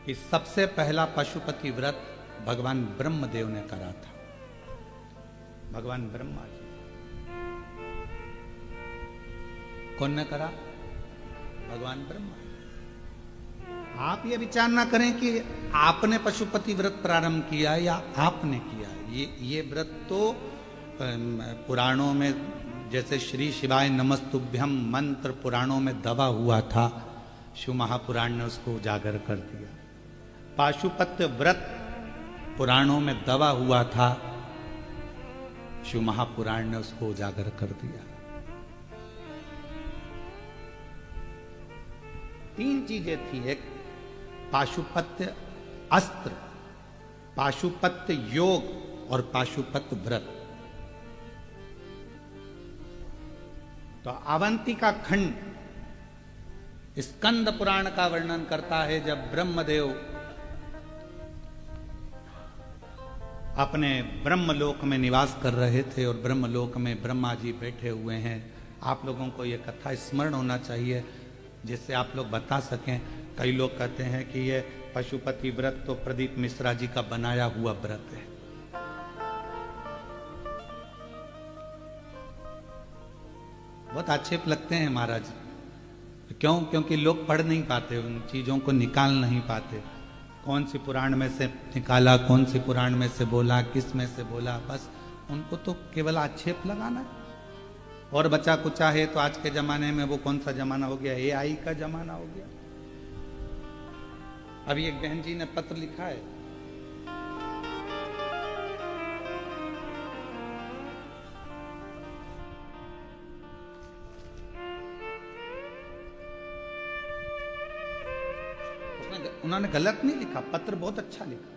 कि सबसे पहला पशुपति व्रत भगवान ब्रह्मदेव ने करा था। भगवान ब्रह्मा जी कौन ने करा? भगवान ब्रह्मा। आप ये विचार ना करें कि आपने पशुपति व्रत प्रारंभ किया या आपने किया। ये व्रत तो पुराणों में जैसे श्री शिवाय नमस्तुभ्यम मंत्र पुराणों में दबा हुआ था, शिव महापुराण ने उसको उजागर कर दिया। पाशुपत्य व्रत पुराणों में दबा हुआ था, शिव महापुराण ने उसको उजागर कर दिया। 3 चीजें थी, एक पाशुपत्य अस्त्र, पाशुपत्य योग और पाशुपत्य व्रत। तो अवंतिका खंड स्कंद पुराण का वर्णन करता है, जब ब्रह्मदेव अपने ब्रह्मलोक में निवास कर रहे थे और ब्रह्मलोक में ब्रह्मा जी बैठे हुए हैं। आप लोगों को यह कथा स्मरण होना चाहिए जिससे आप लोग बता सकें। कई लोग कहते हैं कि ये पशुपति व्रत तो प्रदीप मिश्रा जी का बनाया हुआ व्रत है। बहुत आक्षेप लगते हैं महाराज। क्यों? क्योंकि लोग पढ़ नहीं पाते, उन चीजों को निकाल नहीं पाते। कौन सी पुराण में से निकाला, कौन सी पुराण में से बोला, किस में से बोला, बस उनको तो केवल आक्षेप लगाना है। और बचा कुचा है तो आज के जमाने में वो कौन सा जमाना हो गया? AI का जमाना हो गया। अभी एक बहन जी ने पत्र लिखा है, उन्होंने गलत नहीं लिखा, पत्र बहुत अच्छा लिखा।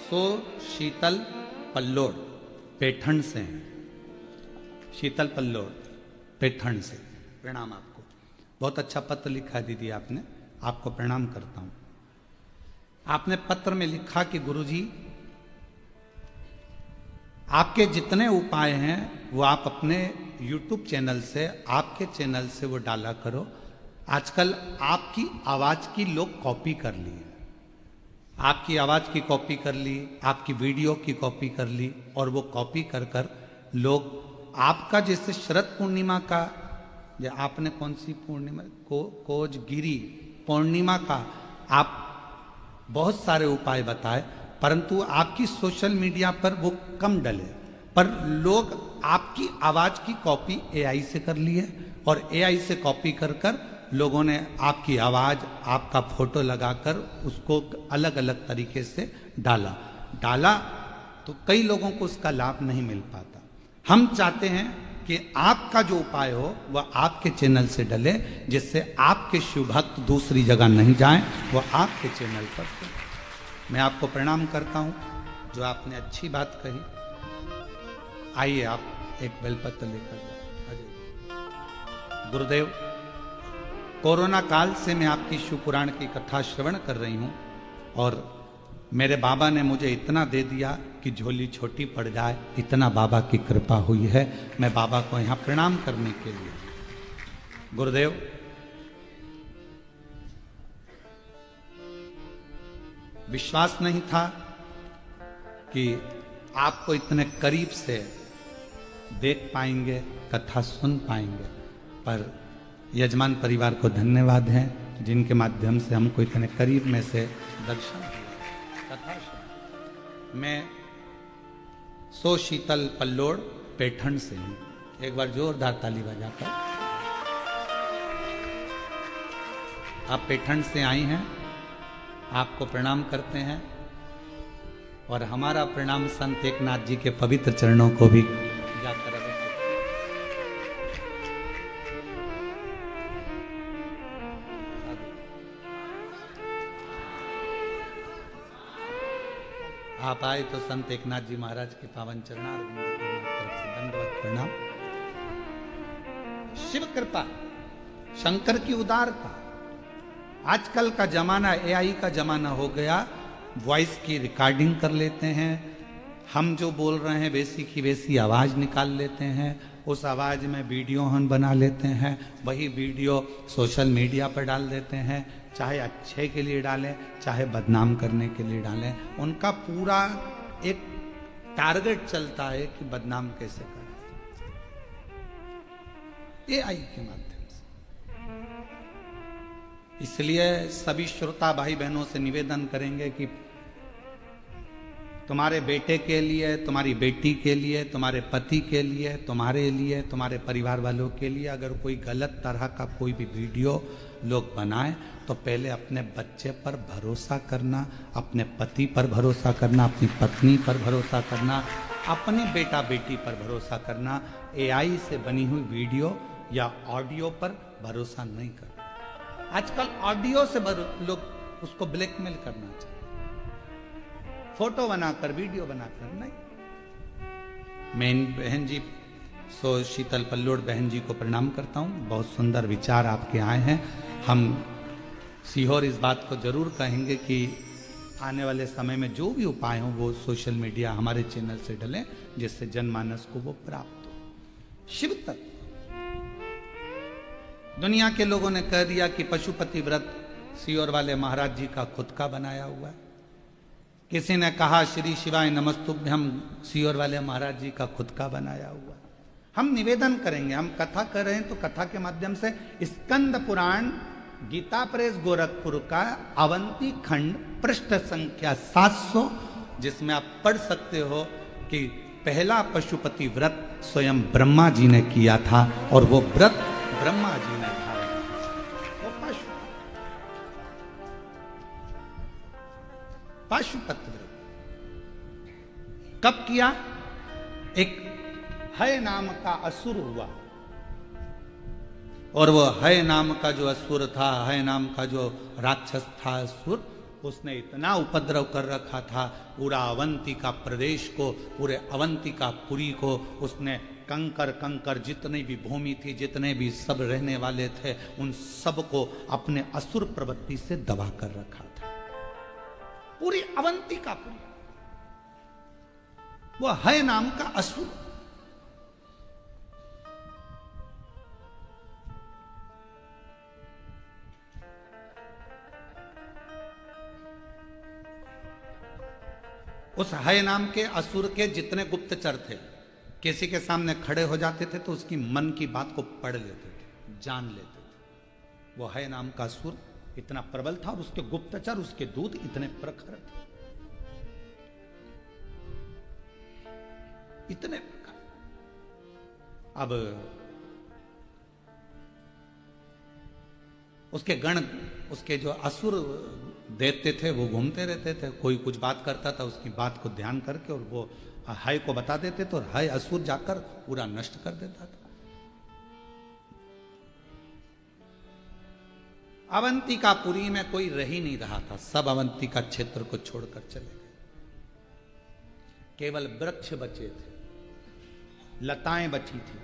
सो शीतल पल्लोड पैठण से, शीतल पल्लोड पैठण से प्रणाम आपको। बहुत अच्छा पत्र लिखा दीदी आपने, आपको प्रणाम करता हूं। आपने पत्र में लिखा कि गुरुजी आपके जितने उपाय हैं वो आप अपने YouTube चैनल से, आपके चैनल से वो डाला करो। आजकल आपकी आवाज की लोग कॉपी कर ली, आपकी आवाज की कॉपी कर ली, आपकी वीडियो की कॉपी कर ली, और वो कॉपी कर कर लोग आपका, जैसे शरद पूर्णिमा का, या आपने कौन सी पूर्णिमा कोजगिरी पूर्णिमा का आप बहुत सारे उपाय बताए, परंतु आपकी सोशल मीडिया पर वो कम डले। पर लोग आपकी आवाज की कॉपी AI से कर ली है, और AI से कॉपी कर कर लोगों ने आपकी आवाज, आपका फोटो लगाकर उसको अलग अलग तरीके से डाला तो कई लोगों को उसका लाभ नहीं मिल पाता। हम चाहते हैं कि आपका जो उपाय हो वह आपके चैनल से डले, जिससे आपके शिव भक्त दूसरी जगह नहीं जाएं, वह आपके चैनल पर। मैं आपको प्रणाम करता हूं जो आपने अच्छी बात कही। आइए आप एक बेलपत्र लेकर जाओ। गुरुदेव, कोरोना काल से मैं आपकी शिव पुराण की कथा श्रवण कर रही हूं, और मेरे बाबा ने मुझे इतना दे दिया कि झोली छोटी पड़ जाए, इतना बाबा की कृपा हुई है। मैं बाबा को यहां प्रणाम करने के लिए। गुरुदेव, विश्वास नहीं था कि आपको इतने करीब से देख पाएंगे, कथा सुन पाएंगे, पर यजमान परिवार को धन्यवाद है जिनके माध्यम से हमको इतने करीब में से दर्शन हुआ, कथा सुन। मैं सो शीतल पल्लोड पैठण से हूं। एक बार जोरदार ताली बजाकर। आप पैठण से आई हैं, आपको प्रणाम करते हैं, और हमारा प्रणाम संत एकनाथ जी के पवित्र चरणों को भी जाकर आप आए तो संत एकनाथ जी महाराज के पावन चरणारविंद को तरफ से दंडवत प्रणाम। शिव कृपा, शंकर की उदारता। आजकल का जमाना AI का जमाना हो गया। वॉइस की रिकॉर्डिंग कर लेते हैं, हम जो बोल रहे हैं वैसी की वैसी आवाज निकाल लेते हैं, उस आवाज़ में वीडियो हम बना लेते हैं, वही वीडियो सोशल मीडिया पर डाल देते हैं, चाहे अच्छे के लिए डालें चाहे बदनाम करने के लिए डालें। उनका पूरा एक टारगेट चलता है कि बदनाम कैसे करें, एआई के माध्यम से। इसलिए सभी श्रोता भाई बहनों से निवेदन करेंगे कि तुम्हारे बेटे के लिए, तुम्हारी बेटी के लिए, तुम्हारे पति के लिए, तुम्हारे लिए, तुम्हारे परिवार वालों के लिए अगर कोई गलत तरह का कोई भी वीडियो लोग बनाए तो पहले अपने बच्चे पर भरोसा करना, अपने पति पर भरोसा करना, अपनी पत्नी पर भरोसा करना, अपने बेटा बेटी पर भरोसा करना। एआई से बनी हुई वीडियो या ऑडियो पर भरोसा नहीं करना। आजकल ऑडियो से लोग उसको ब्लैकमेल करना चाहिए, फोटो बनाकर वीडियो बनाकर नहीं। मैं बहन जी सो शीतल पल्लोड़ बहन जी को प्रणाम करता हूँ, बहुत सुंदर विचार आपके आए हैं। हम सीहोर इस बात को जरूर कहेंगे कि आने वाले समय में जो भी उपाय हो वो सोशल मीडिया हमारे चैनल से डलें, जिससे जनमानस को वो प्राप्त हो। शिव तत्व दुनिया के लोगों ने कह दिया कि पशुपति व्रत सीहोर वाले महाराज जी का खुद का बनाया हुआ है। किसी ने कहा श्री शिवाय नमस्तुभ्यम सीहोर वाले महाराज जी का खुद का बनाया हुआ है। हम निवेदन करेंगे, हम कथा कर रहे हैं तो कथा के माध्यम से स्कंद पुराण गीता प्रेस गोरखपुर का अवंती खंड पृष्ठ संख्या 700, जिसमें आप पढ़ सकते हो कि पहला पशुपति व्रत स्वयं ब्रह्मा जी ने किया था और वो व्रत ब्रह्मा जी ने धारण किया। वो पाशुपत व्रत कब किया? एक हय नाम का असुर हुआ और वो हय नाम का जो असुर था, हय नाम का जो राक्षस था असुर, उसने इतना उपद्रव कर रखा था पूरा अवंतिका प्रदेश को, पूरे अवंतिका पुरी को। उसने कंकर कंकर जितनी भी भूमि थी, जितने भी सब रहने वाले थे, उन सब को अपने असुर प्रवृत्ति से दबा कर रखा था। पूरी अवंतिका पुरी वो हय नाम का असुर। उस हय नाम के असुर के जितने गुप्तचर थे, किसी के सामने खड़े हो जाते थे तो उसकी मन की बात को पढ़ लेते थे, जान लेते थे। वो हय नाम का असुर इतना प्रबल था और उसके गुप्तचर, उसके दूत इतने प्रखर थे, इतने प्रखर। अब उसके गण, उसके जो असुर दैत्य थे वो घूमते रहते थे, कोई कुछ बात करता था उसकी बात को ध्यान करके और वो हय को बता देते तो हय असुर जाकर पूरा नष्ट कर देता था। अवंतिकापुरी में कोई रह ही नहीं रहा था, सब अवंतिका क्षेत्र को छोड़कर चले गए। केवल वृक्ष बचे थे, लताएं बची थी,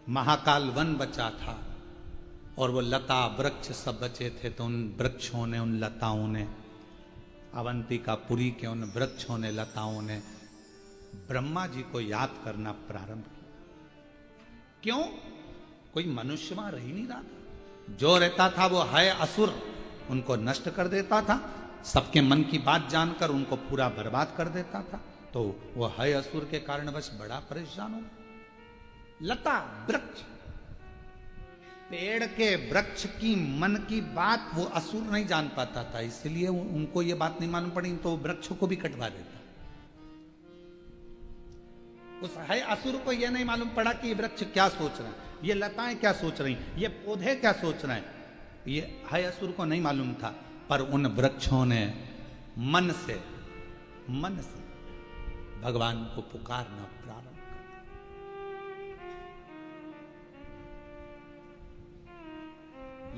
महाकाल वन बचा था और वो लता वृक्ष सब बचे थे। तो उन वृक्षों ने, उन लताओं ने, अवंतिकापुरी के उन वृक्षों ने, लताओं ने ब्रह्मा जी को याद करना प्रारंभ किया। क्यों? कोई मनुष्य वहां रह ही नहीं रहा था। जो रहता था वो हय असुर उनको नष्ट कर देता था, सबके मन की बात जानकर उनको पूरा बर्बाद कर देता था। तो वो हय असुर के कारणवश बड़ा परेशान हो। लता वृक्ष, पेड़ के वृक्ष की मन की बात वो असुर नहीं जान पाता था, इसलिए उनको ये बात नहीं मालूम पड़ी तो वृक्षों को भी कटवा देता। उस हय असुर को यह नहीं मालूम पड़ा कि ये वृक्ष क्या सोच रहे हैं, ये लताएं क्या सोच रही, ये पौधे क्या सोच रहे हैं, ये हय असुर को नहीं मालूम था। पर उन वृक्षों ने मन से भगवान को पुकारना प्रारंभ कर।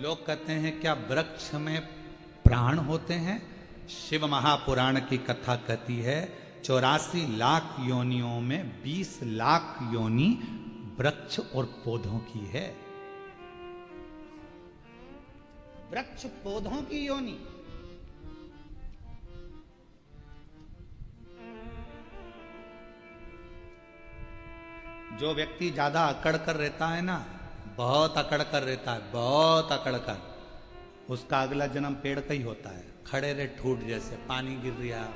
लोग कहते हैं क्या वृक्ष में प्राण होते हैं? शिव महापुराण की कथा कहती है 84 लाख योनियों में 20 लाख योनि वृक्ष और पौधों की है। वृक्ष पौधों की योनि। जो व्यक्ति ज्यादा अकड़ कर रहता है ना, बहुत अकड़ कर रहता है, बहुत अकड़ कर, उसका अगला जन्म पेड़ का ही होता है। खड़े रहे ठूट जैसे, पानी गिर रहा,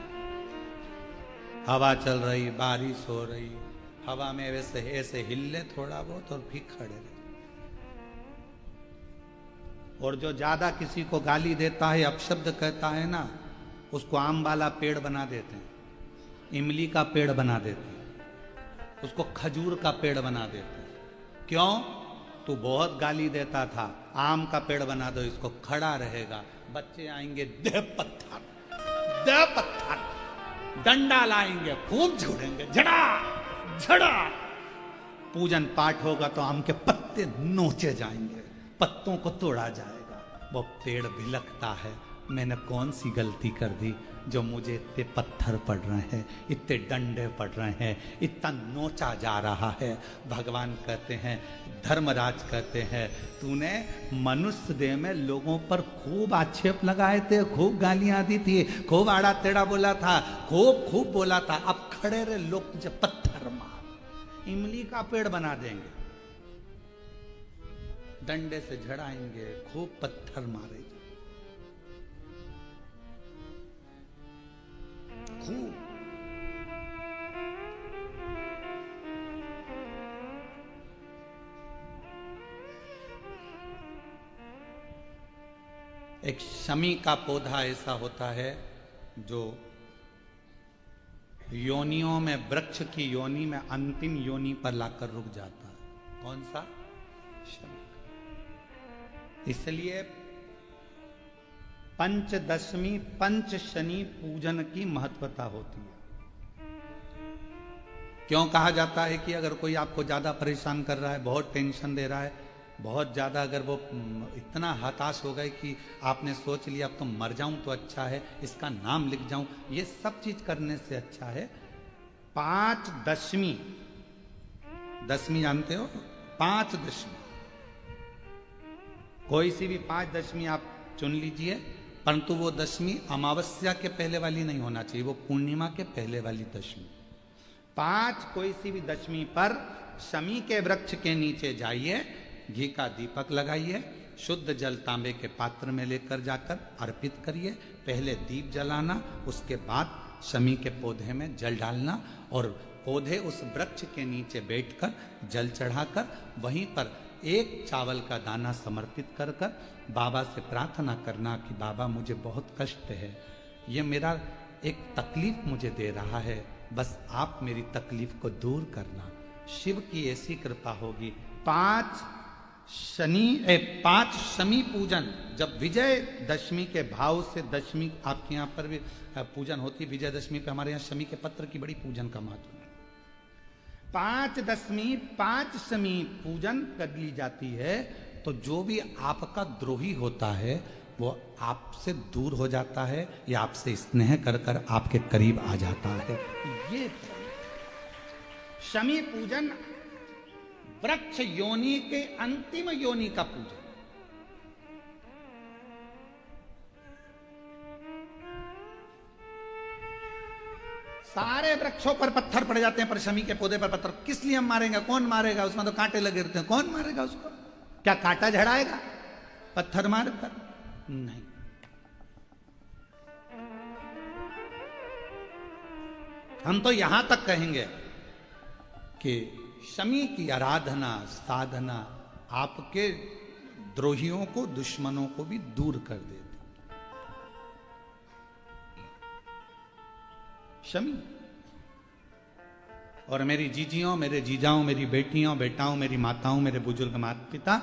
हवा चल रही, बारिश हो रही, हवा में वैसे ऐसे हिले थोड़ा बहुत और फिर खड़े रहे। और जो ज्यादा किसी को गाली देता है, अपशब्द कहता है ना, उसको आम वाला पेड़ बना देते हैं, इमली का पेड़ बना देते हैं, उसको खजूर का पेड़ बना देते हैं। क्यों? तू बहुत गाली देता था, आम का पेड़ बना दो, इसको खड़ा रहेगा। बच्चे आएंगे, दे पत्थर, दे पत्थर, डंडा लाएंगे, खूब झूलेंगे, झड़ा झड़ा। पूजन पाठ होगा तो आम के पत्ते नोचे जाएंगे, पत्तों को तोड़ा जाएगा। वो पेड़ भिलकता है, मैंने कौन सी गलती कर दी जो मुझे इतने पत्थर पड़ रहे हैं, इतने डंडे पड़ रहे हैं, इतना नोचा जा रहा है। भगवान कहते हैं, धर्मराज कहते हैं, तूने मनुष्य देह में लोगों पर खूब आक्षेप लगाए थे, खूब गालियां दी थी, खूब आड़ा टेढ़ा बोला था, खूब खूब बोला था। अब खड़े रहे लोग तुझे पत्थर मार, इमली का पेड़ बना देंगे, डंडे से झड़ाएंगे, खूब पत्थर मारेंगे, खूब। एक शमी का पौधा ऐसा होता है जो योनियों में, वृक्ष की योनि में अंतिम योनि पर लाकर रुक जाता है। कौन सा? शमी। इसलिए पंचदशमी, पंच शनि पूजन की महत्वता होती है। क्यों कहा जाता है कि अगर कोई आपको ज्यादा परेशान कर रहा है, बहुत टेंशन दे रहा है, बहुत ज्यादा अगर वो इतना हताश हो गए कि आपने सोच लिया अब तो मर जाऊं तो अच्छा है, इसका नाम लिख जाऊं, ये सब चीज करने से अच्छा है पांच दशमी। दशमी जानते हो? पांच दशमी, कोई सी भी पांच दशमी आप चुन लीजिए, परंतु वो दशमी अमावस्या के पहले वाली नहीं होना चाहिए, वो पूर्णिमा के पहले वाली दशमी। पांच कोई सी भी दशमी पर शमी के वृक्ष के नीचे जाइए, घी का दीपक लगाइए, शुद्ध जल तांबे के पात्र में लेकर जाकर अर्पित करिए। पहले दीप जलाना, उसके बाद शमी के पौधे में जल डालना, और पौधे उस वृक्ष के नीचे बैठकर जल चढ़ाकर वहीं पर एक चावल का दाना समर्पित कर कर बाबा से प्रार्थना करना कि बाबा मुझे बहुत कष्ट है, ये मेरा एक तकलीफ मुझे दे रहा है, बस आप मेरी तकलीफ को दूर करना। शिव की ऐसी कृपा होगी। पांच शमी पूजन, जब विजय दशमी के भाव से, दशमी आपके यहाँ पर भी पूजन होती, विजय दशमी पे हमारे यहाँ शमी के पत्र की बड़ी पूजन का महत्व है। पांच दशमी, पांच शमी पूजन कर ली जाती है तो जो भी आपका द्रोही होता है वो आपसे दूर हो जाता है या आपसे स्नेह कर कर आपके करीब आ जाता है। ये शमी पूजन वृक्ष योनि के अंतिम योनि का पूजन। सारे वृक्षों पर पत्थर पड़ जाते हैं, पर शमी के पौधे पर पत्थर किस लिए हम मारेंगे? कौन मारेगा? उसमें तो कांटे लगे रहते हैं, कौन मारेगा उसको? क्या कांटा झड़ाएगा पत्थर मारकर? नहीं। हम तो यहां तक कहेंगे कि शमी की आराधना, साधना आपके द्रोहियों को, दुश्मनों को भी दूर कर देती। शमी। और मेरी जीजियों, मेरे जीजाओं, मेरी बेटियों, बेटाओं, मेरी माताओं, मेरे बुजुर्ग माता पिता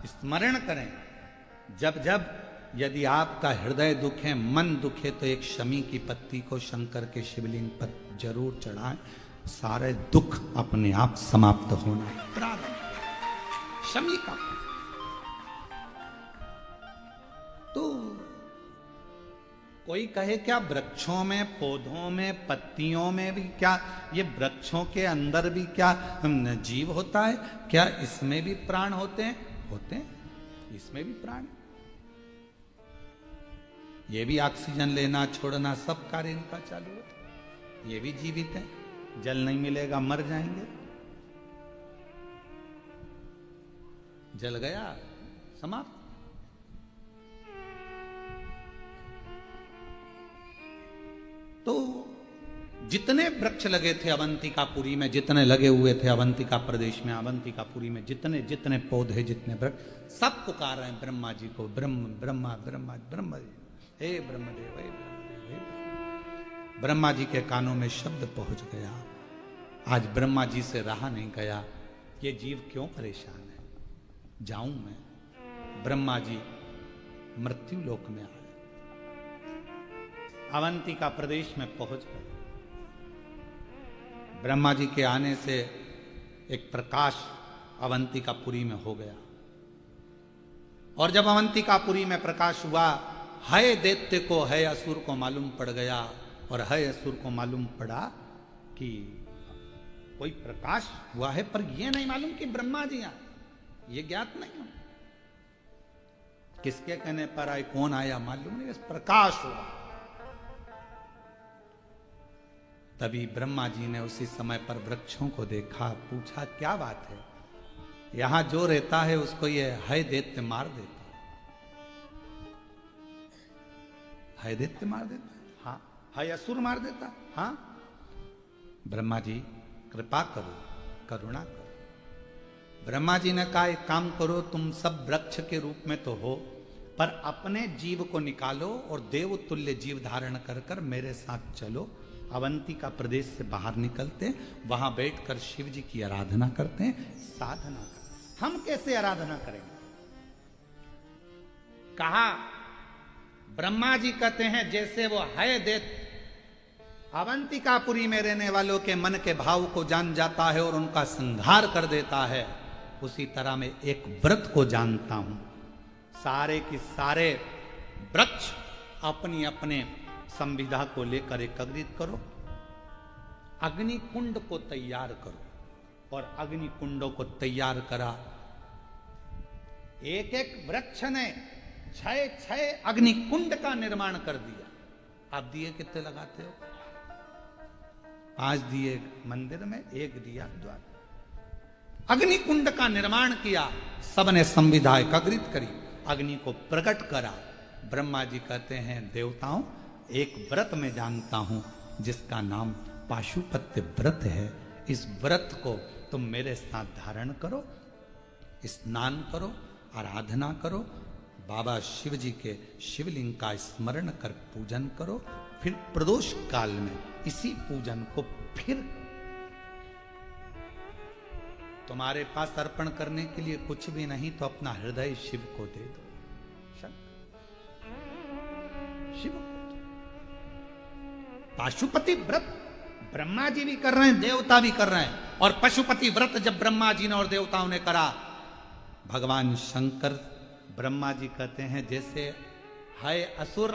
स्मरण करें, जब जब यदि आपका हृदय दुखे, मन दुखे, तो एक शमी की पत्ती को शंकर के शिवलिंग पर जरूर चढ़ाएं, सारे दुख अपने आप समाप्त होना प्रारंभ। शमी का तो कोई कहे क्या वृक्षों में, पौधों में, पत्तियों में भी क्या, ये वृक्षों के अंदर भी क्या जीव होता है? क्या इसमें भी प्राण होते हैं? होते हैं, इसमें भी प्राण। ये भी ऑक्सीजन लेना, छोड़ना, सब कार्य इनका चालू है। ये भी जीवित है। जल नहीं मिलेगा, मर जाएंगे। जल गया, समाप्त। तो जितने वृक्ष लगे थे अवंतिकापुरी में, जितने लगे हुए थे अवंतिका प्रदेश में, अवंतिकापुरी में जितने जितने पौधे, जितने वृक्ष, सब पुकार रहे हैं ब्रह्मा जी को, ब्रह्म ब्रह्मा ब्रह्मा ब्रह्म जी, हे ब्रह्मदेव, हे ब्रह्मदेव, हे ब्रह्मदेव। ब्रह्मा जी के कानों में शब्द पहुंच गया। आज ब्रह्मा जी से रहा नहीं गया, ये जीव क्यों परेशान है, जाऊं मैं। ब्रह्मा जी मृत्यु लोक में आए, अवंतिका प्रदेश में पहुंच गए। ब्रह्मा जी के आने से एक प्रकाश अवंतिकापुरी में हो गया, और जब अवंतिकापुरी में प्रकाश हुआ, है दैत्य को, है असुर को मालूम पड़ गया, और है असुर को मालूम पड़ा कि कोई प्रकाश हुआ है, पर यह नहीं मालूम कि ब्रह्मा जी आए, ये ज्ञात नहीं हो। किसके कहने पर आए, कौन आया मालूम नहीं, बस प्रकाश हुआ। तभी ब्रह्मा जी ने उसी समय पर वृक्षों को देखा, पूछा क्या बात है, यहां जो रहता है उसको ये है दैत्य मार देता है, दैत्य मार देता है, हाँ, है असुर मार देता, हाँ। ब्रह्मा जी कृपा करो, करुणा करो। ब्रह्मा जी ने कहा एक काम करो, तुम सब वृक्ष के रूप में तो हो, पर अपने जीव को निकालो और देव तुल्य जीव धारण कर कर मेरे साथ चलो। अवंतिका प्रदेश से बाहर निकलते, वहां बैठकर शिव जी की आराधना करते हैं, साधना करते। हम कैसे आराधना करेंगे? कहा ब्रह्मा जी कहते हैं जैसे वो है दैत्य अवंतिकापुरी में रहने वालों के मन के भाव को जान जाता है और उनका संहार कर देता है, उसी तरह मैं एक व्रत को जानता हूं। सारे की सारे वृक्ष अपनी अपने संविधा को लेकर एकत्रित करो, अग्नि कुंड को तैयार करो, और अग्नि कुंडों को तैयार करा। एक एक वृक्ष ने 6 अग्नि कुंड का निर्माण कर दिया। आप दिए कितने लगाते हो? 5 दिए मंदिर में, 1 दिया द्वार। अग्नि कुंड का निर्माण किया, सबने संविधा एकत्रित करी, अग्नि को प्रकट करा। ब्रह्मा जी कहते हैं देवताओं, एक व्रत में जानता हूं जिसका नाम पाशुपत्य व्रत है। इस व्रत को तुम मेरे साथ धारण करो, स्नान करो, आराधना करो, बाबा शिव जी के शिवलिंग का स्मरण कर पूजन करो, फिर प्रदोष काल में इसी पूजन को फिर तुम्हारे पास अर्पण करने के लिए कुछ भी नहीं तो अपना हृदय शिव को दे दो। शिव पाशुपति व्रत ब्रह्मा जी भी कर रहे हैं, देवता भी कर रहे हैं। और पशुपति व्रत जब ब्रह्मा जी ने और देवताओं ने करा, भगवान शंकर ब्रह्मा जी कहते हैं जैसे है असुर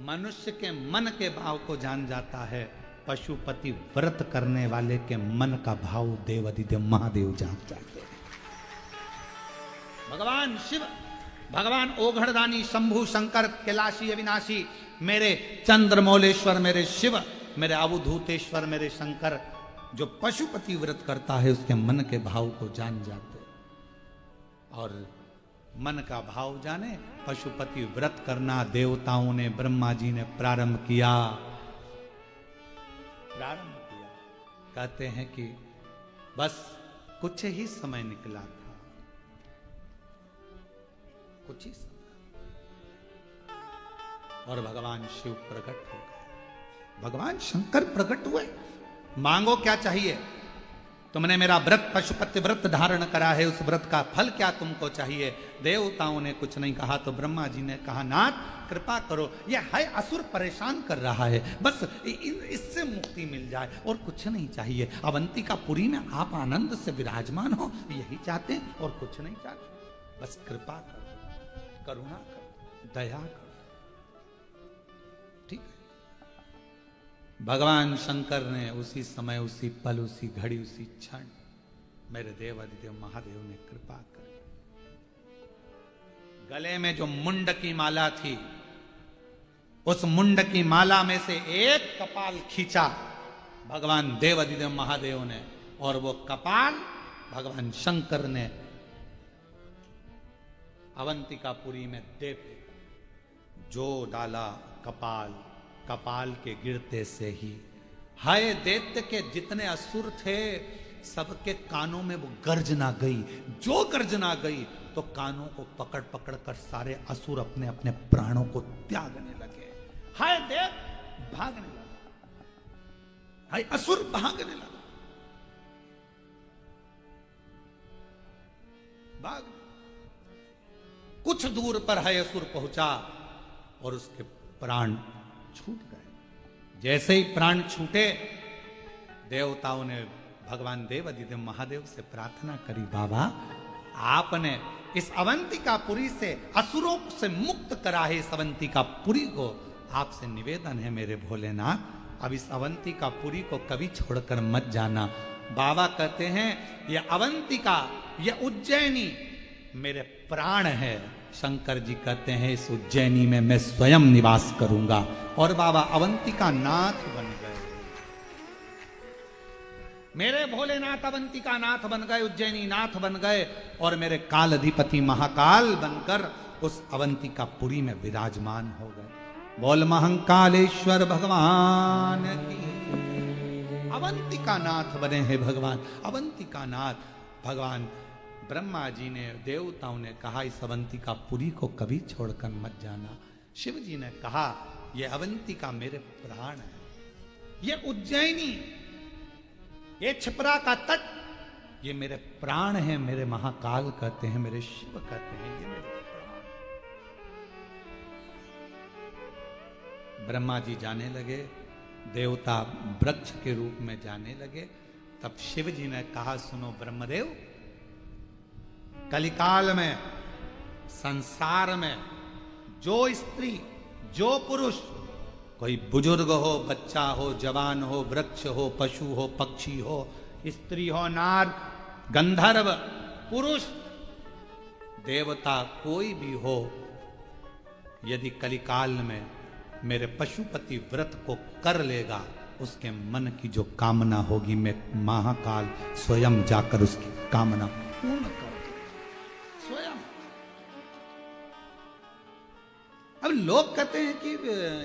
मनुष्य के मन के भाव को जान जाता है, पशुपति व्रत करने वाले के मन का भाव देवादिदेव महादेव जान जाते हैं। भगवान शिव, भगवान ओघड़दानी, शंभु, शंकर, कैलाशी, अविनाशी, मेरे चंद्रमौलेश्वर, मेरे शिव, मेरे अवधूतेश्वर, मेरे शंकर, जो पशुपति व्रत करता है उसके मन के भाव को जान जाते। और मन का भाव जाने, पशुपति व्रत करना देवताओं ने, ब्रह्मा जी ने प्रारंभ किया। कहते हैं कि बस कुछ ही समय निकला था, कुछ ही समय, और भगवान शिव प्रकट हो गए, भगवान शंकर प्रकट हुए। मांगो क्या चाहिए? तुमने मेरा व्रत पशुपति व्रत धारण करा है, उस व्रत का फल क्या तुमको चाहिए? देवताओं ने कुछ नहीं कहा तो ब्रह्मा जी ने कहा नाथ कृपा करो, यह है असुर परेशान कर रहा है, बस इससे मुक्ति मिल जाए और कुछ नहीं चाहिए। अवंतिकापुरी में आप आनंद से विराजमान हो, यही चाहते हैं और कुछ नहीं चाहते। बस कृपा करो, करुणा करो, दया करो। ठीक है। भगवान शंकर ने उसी समय, उसी पल, उसी घड़ी, उसी क्षण मेरे देवादिदेव महादेव ने कृपा करी। गले में जो मुंड की माला थी, उस मुंड की माला में से एक कपाल खींचा भगवान देवादिदेव महादेव ने, और वो कपाल भगवान शंकर ने अवंतिकापुरी में देव जो डाला कपाल, कपाल के गिरते से ही हाय दैत्य के जितने असुर थे सबके कानों में वो गर्जना गई। जो गर्जना गई तो कानों को पकड़ पकड़ कर सारे असुर अपने अपने प्राणों को त्यागने लगे। हाय दैत्य भागने लगा, हाय असुर भागने लगा, भाग। कुछ दूर पर है असुर पहुंचा और उसके प्राण छूट गए। जैसे ही प्राण छूटे देवताओं ने भगवान देव अधिदेव महादेव से प्रार्थना करी, बाबा आपने इस अवंतिकापुरी से असुरों से मुक्त करा है। इस अवंतिकापुरी को आपसे निवेदन है मेरे भोलेनाथ, अब इस अवंतिकापुरी को कभी छोड़कर मत जाना। बाबा कहते हैं ये अवंतिका, ये उज्जैनी मेरे प्राण है। शंकर जी कहते हैं इस उज्जैनी में मैं स्वयं निवास करूंगा। और बाबा अवंतिका नाथ बन गए, मेरे भोलेनाथ अवंतिका नाथ बन गए, उज्जैनी नाथ बन गए और मेरे काल अधिपति महाकाल बनकर उस अवंतिकापुरी में विराजमान हो गए। बोल महंकालेश्वर भगवान की। अवंतिका नाथ बने हैं भगवान, अवंतिका नाथ। भगवान ब्रह्मा जी ने, देवताओं ने कहा इस अवंतिकापुरी को कभी छोड़कर मत जाना। शिव जी ने कहा ये अवंतिका मेरे प्राण है, ये उज्जैनी, ये छिपरा का तट, ये मेरे प्राण है। मेरे महाकाल कहते हैं, मेरे शिव कहते हैं ये मेरे प्राण। ब्रह्मा जी जाने लगे, देवता वृक्ष के रूप में जाने लगे। तब शिव जी ने कहा सुनो ब्रह्मदेव, कलिकाल में संसार में जो स्त्री जो पुरुष, कोई बुजुर्ग हो, बच्चा हो, जवान हो, वृक्ष हो, पशु हो, पक्षी हो, स्त्री हो, नार, गंधर्व, पुरुष, देवता, कोई भी हो, यदि कलिकाल में मेरे पशुपति व्रत को कर लेगा, उसके मन की जो कामना होगी मैं महाकाल स्वयं जाकर उसकी कामना पूर्ण कर स्वयं। अब लोग कहते हैं कि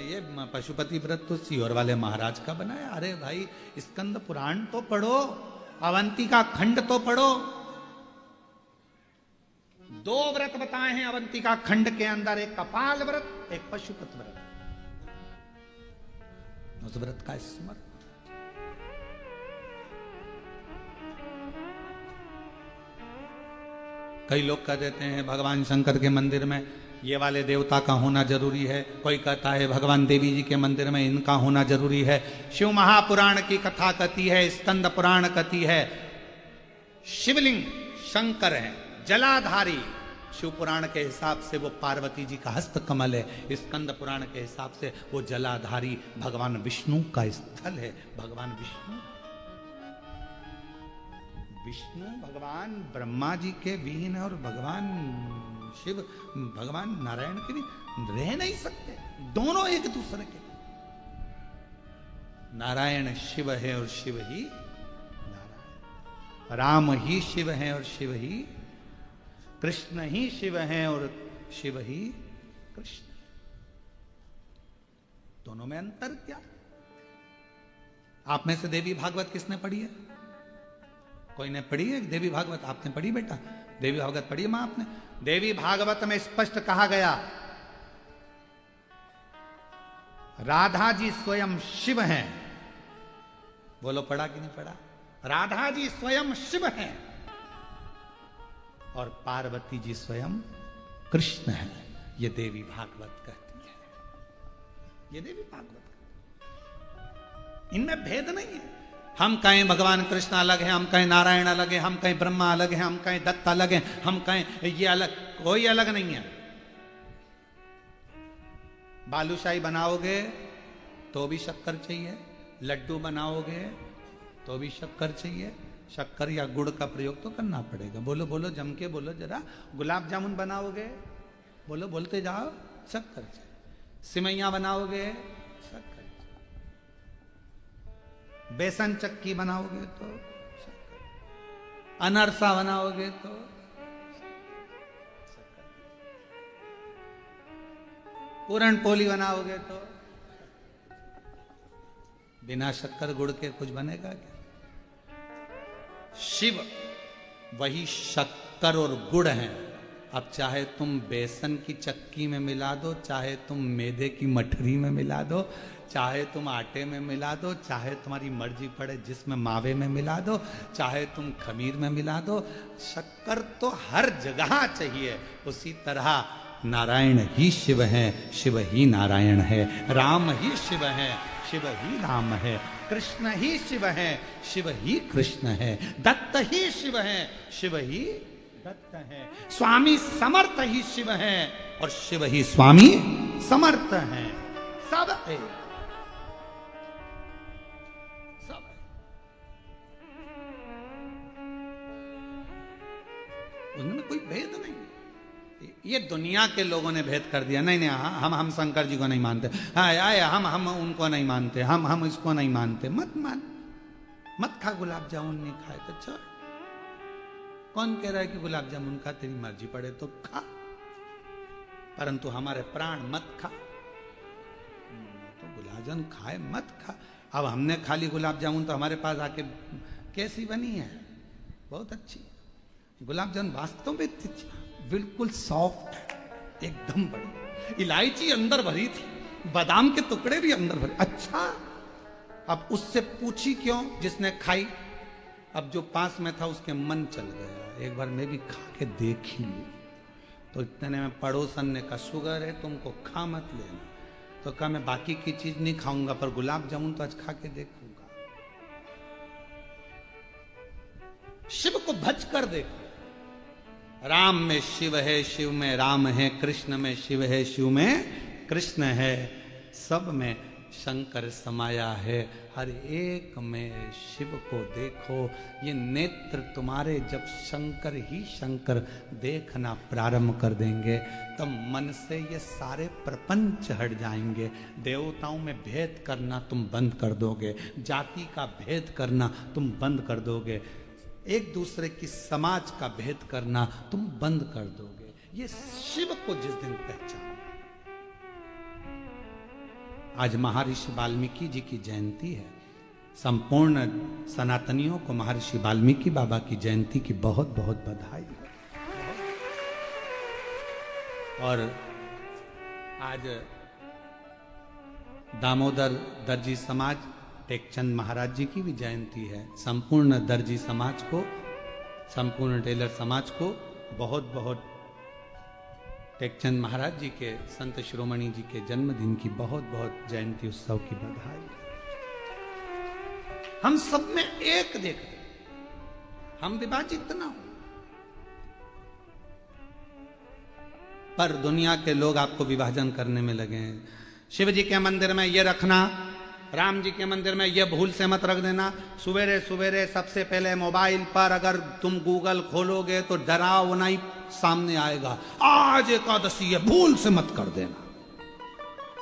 ये पशुपति व्रत तो सीहोर वाले महाराज का बनाया। अरे भाई स्कंद पुराण तो पढ़ो, अवंतिका खंड तो पढ़ो। 2 व्रत बताए हैं अवंतिका खंड के अंदर, एक कपाल व्रत, एक पशुपति व्रत। उस व्रत का स्मरण। कई लोग कह देते हैं भगवान शंकर के मंदिर में ये वाले देवता का होना जरूरी है, कोई कहता है भगवान देवी जी के मंदिर में इनका होना जरूरी है। शिव महापुराण की कथा कहती है, स्कंद पुराण कहती है शिवलिंग शंकर है, जलाधारी। शिव पुराण के हिसाब से वो पार्वती जी का हस्त कमल है, स्कंद पुराण के हिसाब से वो जलाधारी भगवान विष्णु का स्थल है। भगवान विष्णु भगवान ब्रह्मा जी के विहीन है और भगवान शिव भगवान नारायण के भी रह नहीं सकते, दोनों एक दूसरे के। नारायण शिव है और शिव ही नारायण, राम ही शिव है और शिव ही कृष्ण ही शिव है और शिव ही कृष्ण। दोनों में अंतर क्या? आप में से देवी भागवत किसने पढ़ी है? कोई ने पढ़ी है देवी भागवत? आपने पढ़ी बेटा? देवी भागवत पढ़ी है मां आपने? देवी भागवत में स्पष्ट कहा गया राधा जी स्वयं शिव हैं। बोलो पढ़ा कि नहीं पढ़ा? राधा जी स्वयं शिव हैं और पार्वती जी स्वयं कृष्ण हैं। ये देवी भागवत कहती है, ये देवी भागवत, इनमें भेद नहीं है। हम कहें भगवान कृष्ण अलग है, हम कहें नारायण अलग है, हम कहें ब्रह्मा अलग है, हम कहें दत्त अलग है, हम कहें ये अलग, कोई अलग नहीं है। बालूशाही बनाओगे तो भी शक्कर चाहिए, लड्डू बनाओगे तो भी शक्कर चाहिए। शक्कर या गुड़ का प्रयोग तो करना पड़ेगा। बोलो बोलो जम के बोलो जरा। गुलाब जामुन बनाओगे, बोलो बोलते जाओ, शक्कर चाहिए। सिमैया बनाओगे, शक्कर। बेसन चक्की बनाओगे तो शक्कर। अनरसा बनाओगे तो शक्कर। पूरण पोली बनाओगे तो बिना शक्कर गुड़ के कुछ बनेगा क्या? शिव वही शक्कर और गुड़ है। अब चाहे तुम बेसन की चक्की में मिला दो, चाहे तुम मैदे की मठरी में मिला दो, चाहे तुम आटे में मिला दो, चाहे तुम्हारी मर्जी पड़े जिसमें मावे में मिला दो, चाहे तुम खमीर में मिला दो, शक्कर तो हर जगह चाहिए। उसी तरह नारायण ही शिव है, शिव ही नारायण है, राम ही शिव है, शिव ही राम है, कृष्ण ही शिव है, शिव ही कृष्ण है, दत्त ही शिव है, शिव ही दत्त है, स्वामी समर्थ ही शिव है और शिव ही स्वामी समर्थ है। सब है, सब है। उनमें कोई भेद नहीं। ये दुनिया के लोगों ने भेद कर दिया, नहीं नहीं हम शंकर जी को नहीं मानते, हम उनको नहीं मानते, हम इसको नहीं मानते। मत मान, मत खा गुलाब जामुन, नहीं खाए तो चल। कौन कह रहा है कि गुलाब जामुन खा, तेरी मर्जी पड़े तो खा, परंतु हमारे प्राण मत खा। तो गुलाब जामुन खाए मत खा। अब हमने खा ली गुलाब जामुन तो हमारे पास आके कैसी बनी है? बहुत अच्छी गुलाब जामुन, वास्तव में बिल्कुल सॉफ्ट है, एकदम बढ़िया। इलायची अंदर भरी थी, बादाम के टुकड़े भी अंदर भरे। अच्छा, अब उससे पूछी क्यों जिसने खाई? अब जो पास में था उसके मन चल गया, एक बार मैं भी खा के देखी। तो इतने में पड़ोसन ने कहा शुगर है तुमको, खा मत लेना। तो कहा मैं बाकी की चीज नहीं खाऊंगा पर गुलाब जामुन तो आज खा के देखूंगा। शिव को भज कर देखो। राम में शिव है, शिव में राम है, कृष्ण में शिव है, शिव में कृष्ण है, सब में शंकर समाया है। हर एक में शिव को देखो। ये नेत्र तुम्हारे जब शंकर ही शंकर देखना प्रारंभ कर देंगे तब मन से ये सारे प्रपंच हट जाएंगे। देवताओं में भेद करना तुम बंद कर दोगे, जाति का भेद करना तुम बंद कर दोगे, एक दूसरे की समाज का भेद करना तुम बंद कर दोगे। ये शिव को जिस दिन पहचान। आज महर्षि वाल्मीकि जी की जयंती है। संपूर्ण सनातनियों को महर्षि वाल्मीकि बाबा की जयंती की बहुत बहुत बधाई है। और आज दामोदर दर्जी समाज टेकचंद महाराज जी की भी जयंती है। संपूर्ण दर्जी समाज को, संपूर्ण टेलर समाज को बहुत बहुत टेकचंद महाराज जी के, संत शिरोमणि जी के जन्मदिन की बहुत बहुत जयंती उत्सव की बधाई। हम सब में एक देखते, हम विभाजित ना हो। पर दुनिया के लोग आपको विभाजन करने में लगे हैं। शिव जी के मंदिर में ये रखना, राम जी के मंदिर में ये भूल से मत रख देना। सवेरे सवेरे सबसे पहले मोबाइल पर अगर तुम गूगल खोलोगे तो डरावनाई सामने आएगा, आज एकादशी है, भूल से मत कर देना।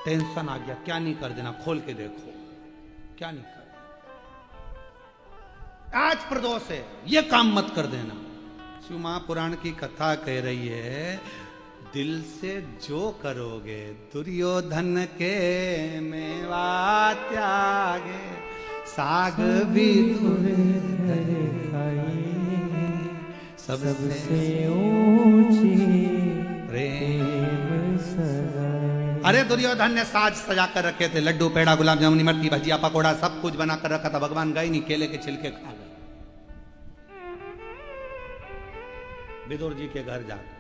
टेंशन आ गया, क्या नहीं कर देना, खोल के देखो क्या नहीं कर देना। आज प्रदोष है, ये काम मत कर देना। शिव महापुराण की कथा कह रही है, दिल से जो करोगे दुर्योधन के मेवा त्यागे, साग भी सबसे ऊंची प्रेम सगाई। अरे दुर्योधन ने साज सजा कर रखे थे, लड्डू पेड़ा गुलाब जामुन इमरती भजिया पकोड़ा सब कुछ बना कर रखा था। भगवान गए नहीं, केले के छिलके खा गए। विदुर जी के घर जाकर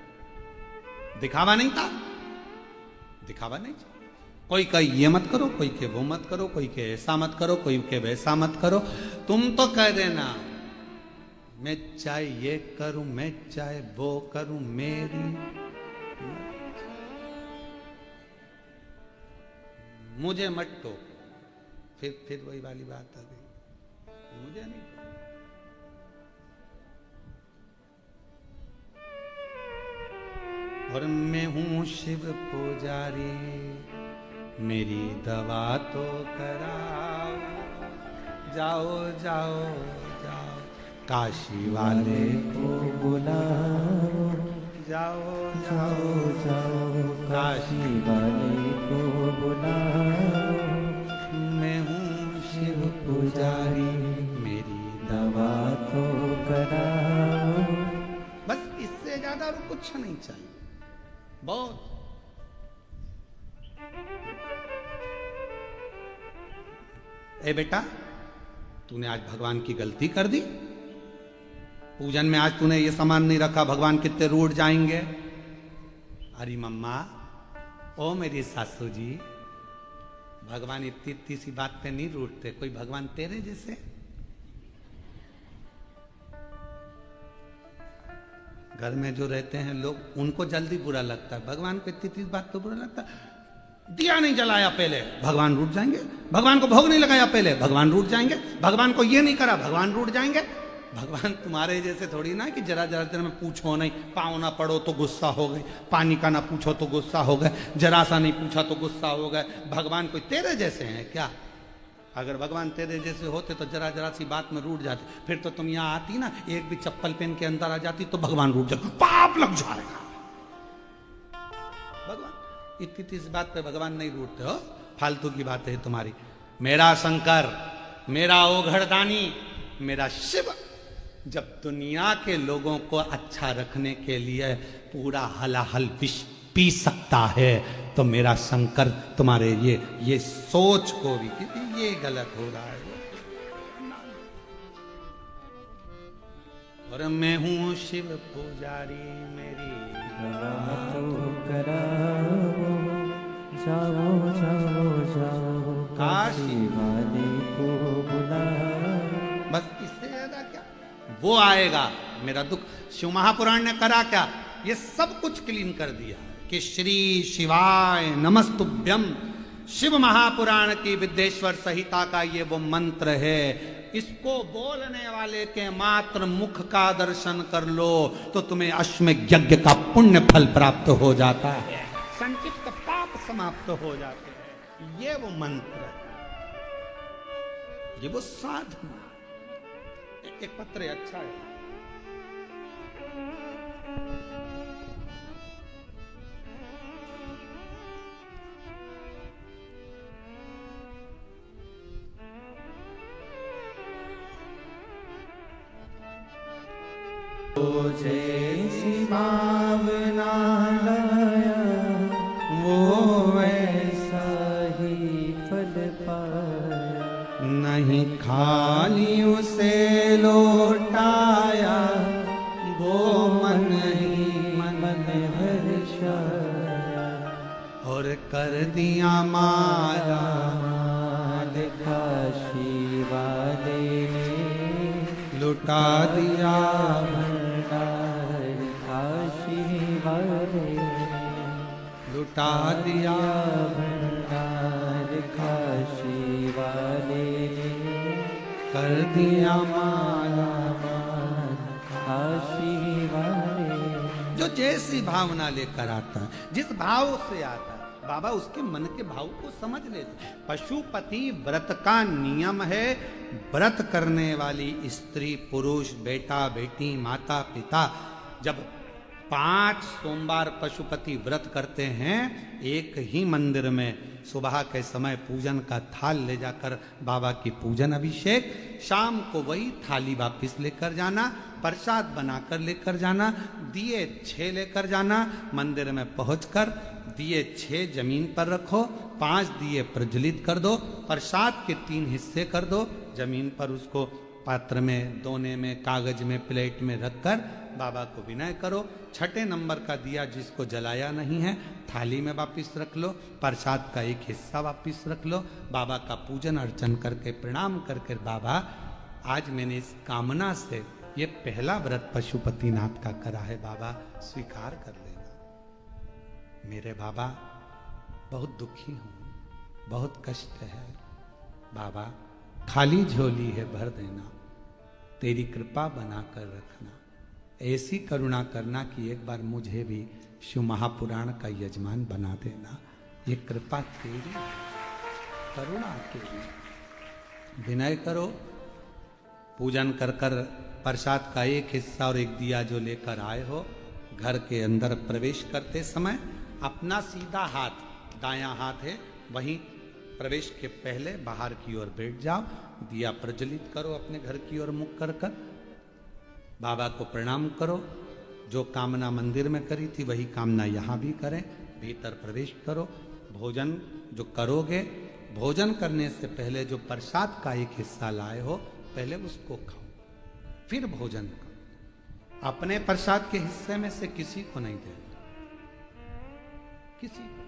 दिखावा नहीं था, दिखावा नहीं था। कोई कहे ये मत करो, कोई के वो मत करो, कोई के ऐसा मत करो, कोई के वैसा मत करो। तुम तो कह देना मैं चाहे ये करूं, मैं चाहे वो करूं, मेरी मुझे मत टोको। फिर वही वाली बात आ गई, मुझे नहीं। और मैं हूं शिव पुजारी, मेरी दवा तो कराओ। जाओ जाओ जाओ काशी वाले को बुलाओ, जाओ जाओ जाओ काशी वाले और कुछ नहीं चाहिए। बहुत ए बेटा, तूने आज भगवान की गलती कर दी। पूजन में आज तूने ये सामान नहीं रखा, भगवान कितने रूठ जाएंगे। अरे मम्मा, ओ मेरी सासू जी, भगवान इतनी इतनी सी बात पे नहीं रूठते। कोई भगवान तेरे जैसे। घर में जो रहते हैं लोग, उनको जल्दी बुरा लगता है, भगवान को इतनी इतनी बात तो बुरा लगता है। दिया नहीं जलाया पहले, भगवान रूठ जाएंगे। भगवान को भोग नहीं लगाया पहले, भगवान रूठ जाएंगे। भगवान को ये नहीं करा, भगवान रूठ जाएंगे। भगवान तुम्हारे जैसे थोड़ी ना कि जरा जरा देर में पूछो नहीं, पाँव ना पड़ो तो गुस्सा हो गए, पानी का ना पूछो तो गुस्सा हो गए, जरा सा नहीं पूछा तो गुस्सा हो गए। भगवान कोई तेरे जैसे हैं क्या? अगर भगवान तेरे जैसे होते तो जरा जरा सी बात में रूठ जाते। फिर तो तुम यहाँ आती ना, एक भी चप्पल पहन के अंदर आ जाती तो भगवान रूठ जाता, पाप लग जाएगा। भगवान इतनी इस बात पे भगवान नहीं रूठते हो, फालतू की बात है तुम्हारी। मेरा शंकर, मेरा ओघड़दानी, मेरा शिव जब दुनिया के लोगों को अच्छा रखने के लिए पूरा हलाहल विष पी सकता है, तो मेरा शंकर तुम्हारे ये सोच को भी कि ये गलत हो रहा है। और मैं हूं शिव पुजारी, मेरी जाओ जाओ जाओ काशी वाले को बुला। बस इससे ज्यादा क्या वो आएगा मेरा दुख। शिव महापुराण ने करा क्या? ये सब कुछ क्लीन कर दिया कि श्री शिवाय नमस्तुभ्यम। शिव महापुराण की विद्येश्वर संहिता का ये वो मंत्र है। इसको बोलने वाले के मात्र मुख का दर्शन कर लो तो तुम्हें अश्वमेध यज्ञ का पुण्य फल प्राप्त हो जाता है, संचित पाप समाप्त हो जाते हैं। ये वो मंत्र है, ये वो साधना। एक पत्र अच्छा है। तो जैसी भावना लाया वो वैसा ही फल पाया, नहीं खाली उसे लौटाया वो मन ही मन हर्षाया। और कर दिया माया माल काशी वाले ने लुटा दिया भंडार, काशी वाले लुटा दिया भंडार, काशी वाले कर दिया माला। काशी वाले। जो जैसी भावना लेकर आता है, जिस भाव से आता है, बाबा उसके मन के भाव को समझ लेते। पशुपति व्रत का नियम है। व्रत करने वाली स्त्री पुरुष, बेटा बेटी, माता पिता जब 5 सोमवार पशुपति व्रत करते हैं, एक ही मंदिर में सुबह के समय पूजन का थाल ले जाकर बाबा की पूजन अभिषेक, शाम को वही थाली वापस लेकर जाना, प्रसाद बनाकर लेकर जाना, दिए 6 लेकर जाना, मंदिर में पहुंचकर दिए 6 जमीन पर रखो, 5 दिए प्रज्वलित कर दो, प्रसाद के 3 हिस्से कर दो, जमीन पर उसको पात्र में, दोने में, कागज में, प्लेट में रखकर बाबा को विनय करो। 6ठे नंबर का दिया जिसको जलाया नहीं है थाली में वापिस रख लो, प्रसाद का एक हिस्सा वापिस रख लो, बाबा का पूजन अर्चन करके प्रणाम करके, बाबा आज मैंने इस कामना से ये पहला व्रत पशुपतिनाथ का करा है, बाबा स्वीकार कर लेना। मेरे बाबा बहुत दुखी हूँ, बहुत कष्ट है, बाबा खाली झोली है भर देना, तेरी कृपा बनाकर रखना, ऐसी करुणा करना कि एक बार मुझे भी शिव महापुराण का यजमान बना देना। ये कृपा तेरी, करुणा तेरी। विनय करो, पूजन कर कर प्रसाद का एक हिस्सा और एक दिया जो लेकर आए हो, घर के अंदर प्रवेश करते समय अपना सीधा हाथ, दायां हाथ है, वहीं प्रवेश के पहले बाहर की ओर बैठ जाओ, दिया प्रज्वलित करो अपने घर की ओर मुख कर कर, बाबा को प्रणाम करो, जो कामना मंदिर में करी थी वही कामना यहाँ भी करें। भीतर प्रवेश करो, भोजन जो करोगे, भोजन करने से पहले जो प्रसाद का एक हिस्सा लाए हो पहले उसको खाओ, फिर भोजन करो। अपने प्रसाद के हिस्से में से किसी को नहीं देना, किसी को।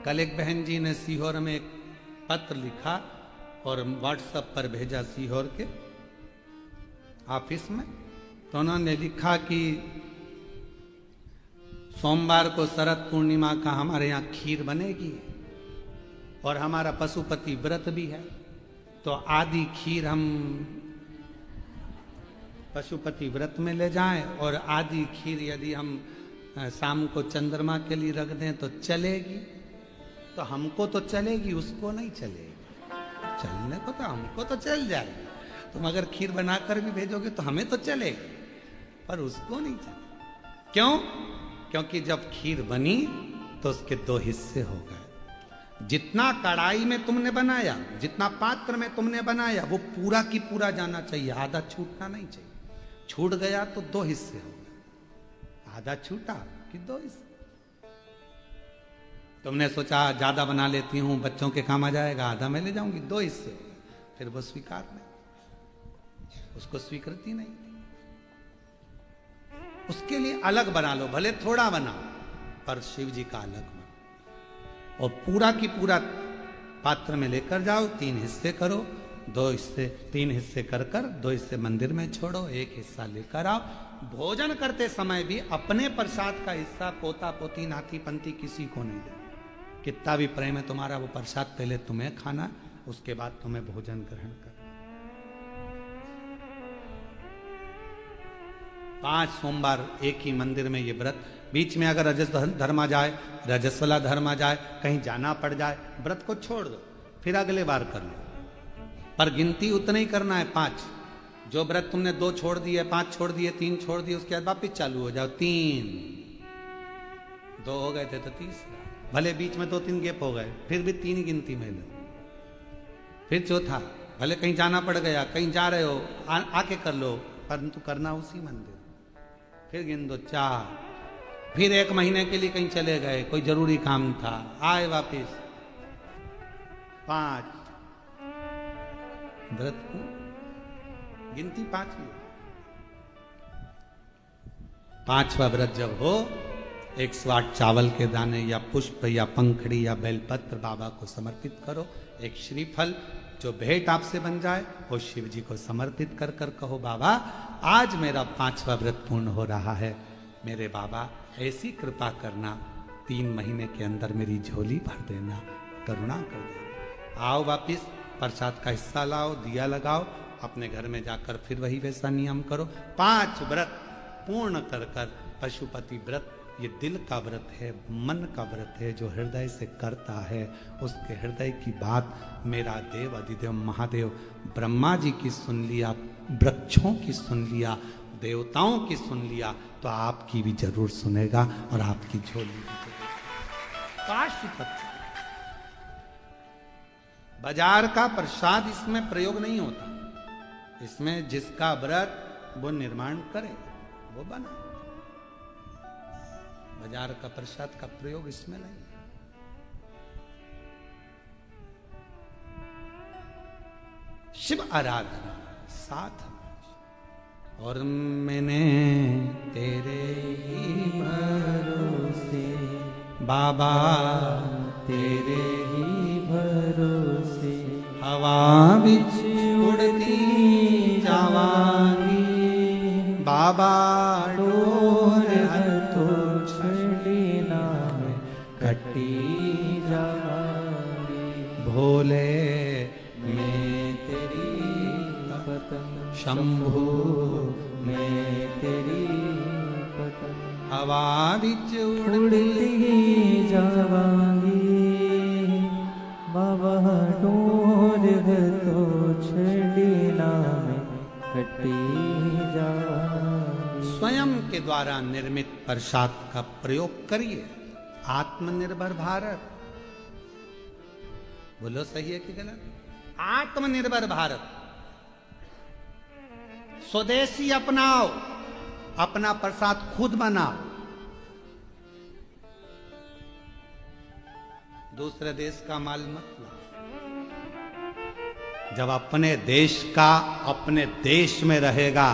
कल एक बहन जी ने सीहोर में एक पत्र लिखा और व्हाट्सएप पर भेजा सीहोर के ऑफिस में। तो उन्होंने लिखा कि सोमवार को शरद पूर्णिमा का हमारे यहाँ खीर बनेगी और हमारा पशुपति व्रत भी है, तो आधी खीर हम पशुपति व्रत में ले जाएं और आधी खीर यदि हम शाम को चंद्रमा के लिए रख दें तो चलेगी। तो हमको तो चलेगी, उसको नहीं चलेगी। चलने को तो हमको तो चल जाएगी, तुम अगर खीर बनाकर भी भेजोगे तो हमें तो चलेगी, पर उसको नहीं चलेगी। क्यों? क्योंकि जब खीर बनी तो उसके दो हिस्से हो गए। जितना कढ़ाई में तुमने बनाया, जितना पात्र में तुमने बनाया, वो पूरा की पूरा जाना चाहिए, आधा छूटना नहीं चाहिए। छूट गया तो दो हिस्से हो गए। आधा छूटा कि दो हिस्से। तुमने सोचा ज्यादा बना लेती हूं, बच्चों के काम आ जाएगा, आधा मैं ले जाऊंगी, दो हिस्से हो गए। फिर वो स्वीकार नहीं, उसको स्वीकृति नहीं थी। उसके लिए अलग बना लो, भले थोड़ा बनाओ, पर शिव जी का अलग बना। और पूरा की पूरा पात्र में लेकर जाओ, 3 हिस्से करो, 2 हिस्से 3 हिस्से कर कर 2 हिस्से मंदिर में छोड़ो, 1 हिस्सा लेकर आओ। भोजन करते समय भी अपने प्रसाद का हिस्सा पोता पोती नाती पंती किसी को नहीं दे। कितना भी प्रेम है तुम्हारा, वो प्रसाद पहले तुम्हें खाना, उसके बाद तुम्हें भोजन ग्रहण कर। 5 सोमवार एक ही मंदिर में ये व्रत। बीच में अगर रजस धर्म आ जाए, रजस्वला धर्म आ जाए, कहीं जाना पड़ जाए, व्रत को छोड़ दो, फिर अगले बार कर लो। पर गिनती उतना ही करना है, 5। जो व्रत तुमने 2 छोड़ दिए, 5 छोड़ दिए, 3 छोड़ दिए, उसके बाद वापिस चालू हो जाओ। 3 2 हो गए थे तो 30, भले बीच में 2-3 गैप हो गए, फिर भी 3 ही गिनती में लो। फिर चौथा, भले कहीं जाना पड़ गया, कहीं जा रहे हो, आके कर लो, परंतु करना उसी मंदिर। फिर गिन दो 4। फिर 1 महीने के लिए कहीं चले गए, कोई जरूरी काम था, आए वापिस 5। व्रत को गिनती 5 ही। 5वां व्रत जब हो, 108 चावल के दाने या पुष्प या पंखड़ी या बेलपत्र बाबा को समर्पित करो। एक श्रीफल जो भेंट आपसे बन जाए वो शिव जी को समर्पित कर कर कहो, बाबा आज मेरा 5वां व्रत पूर्ण हो रहा है, मेरे बाबा ऐसी कृपा करना, 3 महीने के अंदर मेरी झोली भर देना, करुणा कर देना। आओ वापिस प्रसाद का हिस्सा लाओ, दिया लगाओ, अपने घर में जाकर फिर वही वैसा नियम करो। 5 व्रत पूर्ण कर कर पशुपति व्रत, ये दिल का व्रत है, मन का व्रत है, जो हृदय से करता है उसके हृदय की बात मेरा देव अधिदेव महादेव ब्रह्मा जी की सुन लिया, वृक्षों की सुन लिया, देवताओं की सुन लिया, तो आपकी भी जरूर सुनेगा और आपकी झोली भी जरूर। पाशुपति बाजार का प्रसाद इसमें प्रयोग नहीं होता, इसमें जिसका व्रत वो निर्माण करे वो बना। बाजार का प्रसाद का प्रयोग इसमें नहीं। शिव आराधना साथ। और मैंने तेरे ही भरोसे बाबा, तेरे ही भरोसे हवा बिच उड़ती जावांगी, बाबा डोर तो छड़ी नाम कटी जावांगी, भोले मैं तेरी पतंग शंभु मैं तेरी पतंग हवा बिच उड़ती जावांगी, बाबा डोर तो छड़ी नाम कटी जावांगी। स्वयं के द्वारा निर्मित प्रसाद का प्रयोग करिए। आत्मनिर्भर भारत, बोलो सही है कि गलत? आत्मनिर्भर भारत। स्वदेशी अपनाओ, अपना प्रसाद खुद बनाओ, दूसरे देश का माल मत लाओ। जब अपने देश का अपने देश में रहेगा,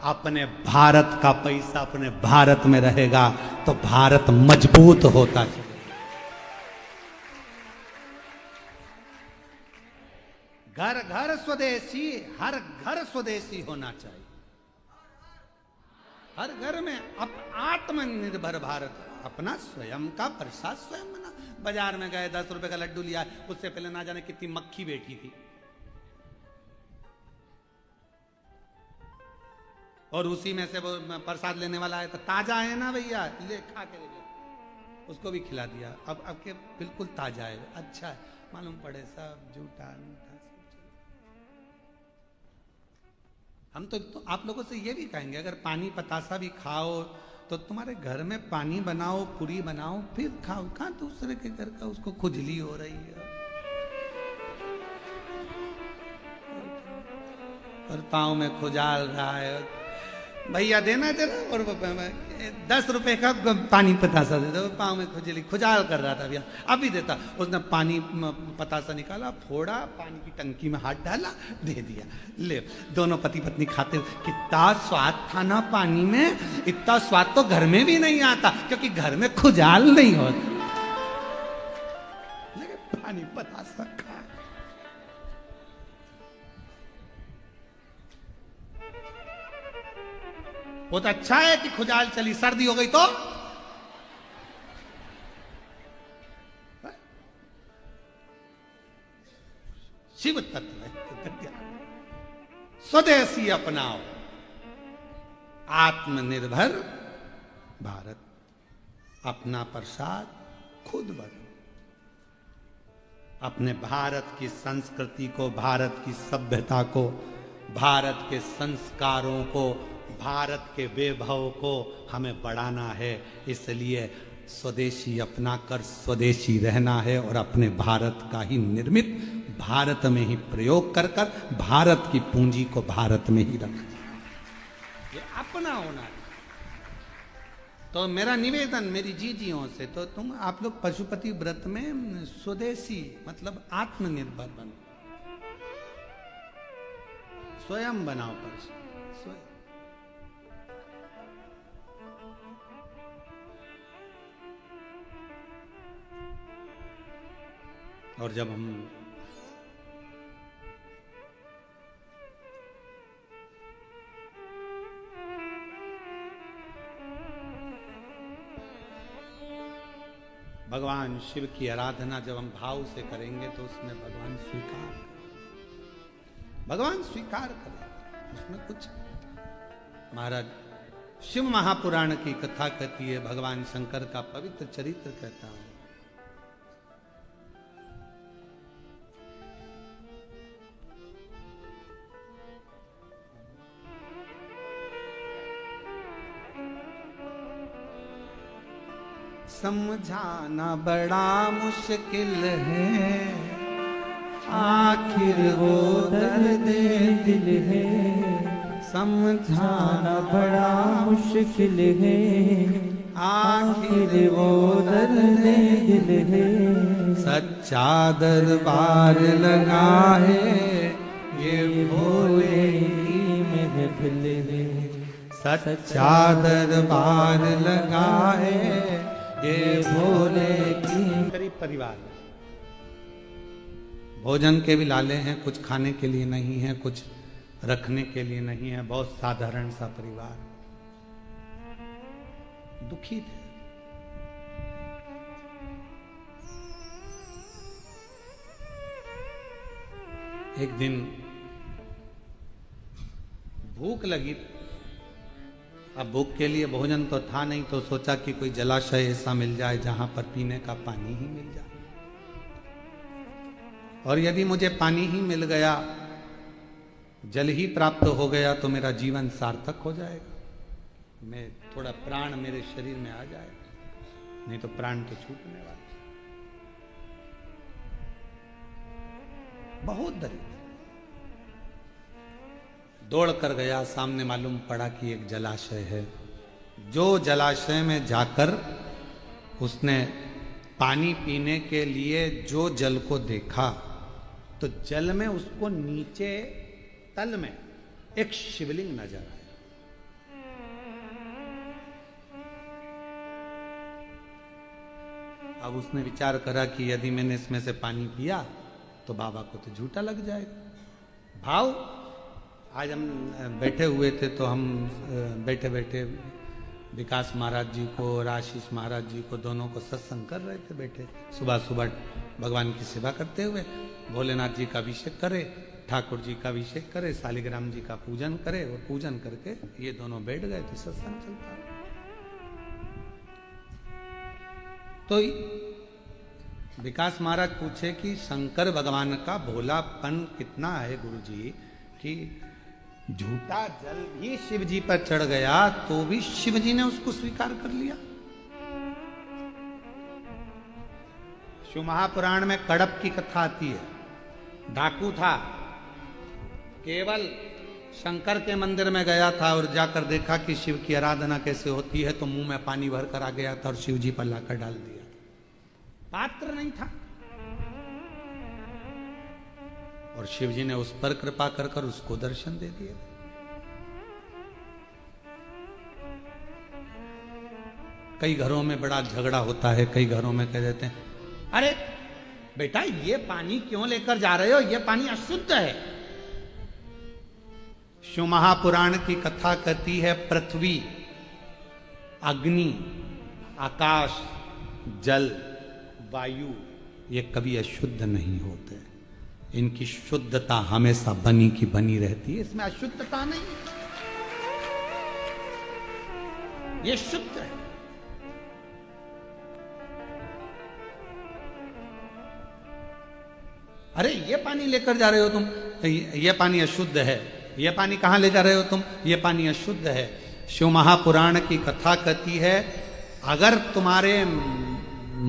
अपने भारत का पैसा अपने भारत में रहेगा, तो भारत मजबूत होता है। घर घर स्वदेशी, हर घर स्वदेशी होना चाहिए। हर घर में आत्मनिर्भर भारत, अपना स्वयं का प्रसाद स्वयं बना। बाजार में गए 10 रुपए का लड्डू लिया, उससे पहले ना जाने कितनी मक्खी बैठी थी, और उसी में से वो प्रसाद लेने वाला है तो ताजा है ना भैया, ले खा के ले, उसको भी खिला दिया। अब के बिल्कुल ताजा है, अच्छा है, मालूम पड़े सब झूठा मीठा। हम तो आप लोगों से ये भी कहेंगे, अगर पानी पतासा भी खाओ तो तुम्हारे घर में पानी बनाओ, पूरी बनाओ, फिर खाओ। कहाँ दूसरे के घर का उसको खुजली हो रही है और पाँव में खुजाल रहा है, भैया देना देना, और 10 रुपए का पानी पतासा दे दो, पाँव में खुजली खुजाल कर रहा था भैया, अभी देता। उसने पानी पतासा निकाला, फोड़ा, पानी की टंकी में हाथ डाला, दे दिया, ले। दोनों पति पत्नी खाते, कितना स्वाद था ना पानी में, इतना स्वाद तो घर में भी नहीं आता, क्योंकि घर में खुजाल नहीं होता। लेकिन पानी पतासा खा, बहुत अच्छा है कि खुजाल चली, सर्दी हो गई तो शिव तत्व है। स्वदेशी अपनाओ, आत्मनिर्भर भारत, अपना प्रसाद खुद बनो। अपने भारत की संस्कृति को, भारत की सभ्यता को, भारत के संस्कारों को, भारत के वैभव को हमें बढ़ाना है। इसलिए स्वदेशी अपना कर स्वदेशी रहना है, और अपने भारत का ही निर्मित, भारत में ही प्रयोग कर कर भारत की पूंजी को भारत में ही रखना, ये अपना होना है। तो मेरा निवेदन मेरी जीजियों से, तो तुम आप लोग पशुपति व्रत में स्वदेशी मतलब आत्मनिर्भर बनो, स्वयं बनाओ पर स्वयं। और जब हम भगवान शिव की आराधना जब हम भाव से करेंगे तो उसमें भगवान स्वीकार करें, उसमें कुछ। महाराज शिव महापुराण की कथा कहती है, भगवान शंकर का पवित्र चरित्र कहता है। समझाना बड़ा मुश्किल है, आखिर वो दर्द दिल है, समझाना बड़ा मुश्किल है, आखिर वो दर्द दिल है। सच्चा दरबार लगा है, ये भोले की महफिल है, सच्चा दरबार लगा है, ये भोले की। गरीब परिवार, भोजन के भी लाले हैं, कुछ खाने के लिए नहीं है, कुछ रखने के लिए नहीं है, बहुत साधारण सा परिवार, दुखी थे। एक दिन भूख लगी, अब भूख के लिए भोजन तो था नहीं, तो सोचा कि कोई जलाशय ऐसा मिल जाए जहां पर पीने का पानी ही मिल जाए, और यदि मुझे पानी ही मिल गया, जल ही प्राप्त हो गया, तो मेरा जीवन सार्थक हो जाएगा, मैं थोड़ा प्राण मेरे शरीर में आ जाएगा, नहीं तो प्राण तो छूटने वाला। बहुत दरिद्र, दौड़ कर गया, सामने मालूम पड़ा कि एक जलाशय है। जो जलाशय में जाकर उसने पानी पीने के लिए जो जल को देखा, तो जल में उसको नीचे तल में एक शिवलिंग नजर आया। अब उसने विचार करा कि यदि मैंने इसमें से पानी पिया तो बाबा को तो झूठा लग जाएगा। भाव आज हम बैठे हुए थे तो हम बैठे बैठे विकास महाराज जी को और आशीष महाराज जी को दोनों को सत्संग कर रहे थे। बैठे सुबह सुबह भगवान की सेवा करते हुए भोलेनाथ जी का अभिषेक करे, ठाकुर जी का अभिषेक करे, शालिग्राम जी का पूजन करे और पूजन करके ये दोनों बैठ गए तो सत्संग चलता। तो विकास महाराज पूछे कि शंकर भगवान का भोलापन कितना है गुरुजी, कि झूठा जल भी शिव जी पर चढ़ गया तो भी शिव जी ने उसको स्वीकार कर लिया। शिव महापुराण में कड़प की कथा आती है। डाकू था, केवल शंकर के मंदिर में गया था और जाकर देखा कि शिव की आराधना कैसे होती है, तो मुंह में पानी भर कर आ गया था और शिव जी पर लाकर डाल दिया। पात्र नहीं था और शिव जी ने उस पर कृपा कर कर उसको दर्शन दे दिए। कई घरों में बड़ा झगड़ा होता है, कई घरों में कह देते हैं अरे बेटा ये पानी क्यों लेकर जा रहे हो, ये पानी अशुद्ध है। शिव महापुराण की कथा कहती है पृथ्वी, अग्नि, आकाश, जल, वायु ये कभी अशुद्ध नहीं होते। इनकी शुद्धता हमेशा बनी की बनी रहती है, इसमें अशुद्धता नहीं, ये शुद्ध है। अरे ये पानी लेकर जा रहे हो तुम, ये पानी अशुद्ध है, ये पानी कहां ले जा रहे हो तुम, ये पानी अशुद्ध है। शिव महापुराण की कथा कहती है अगर तुम्हारे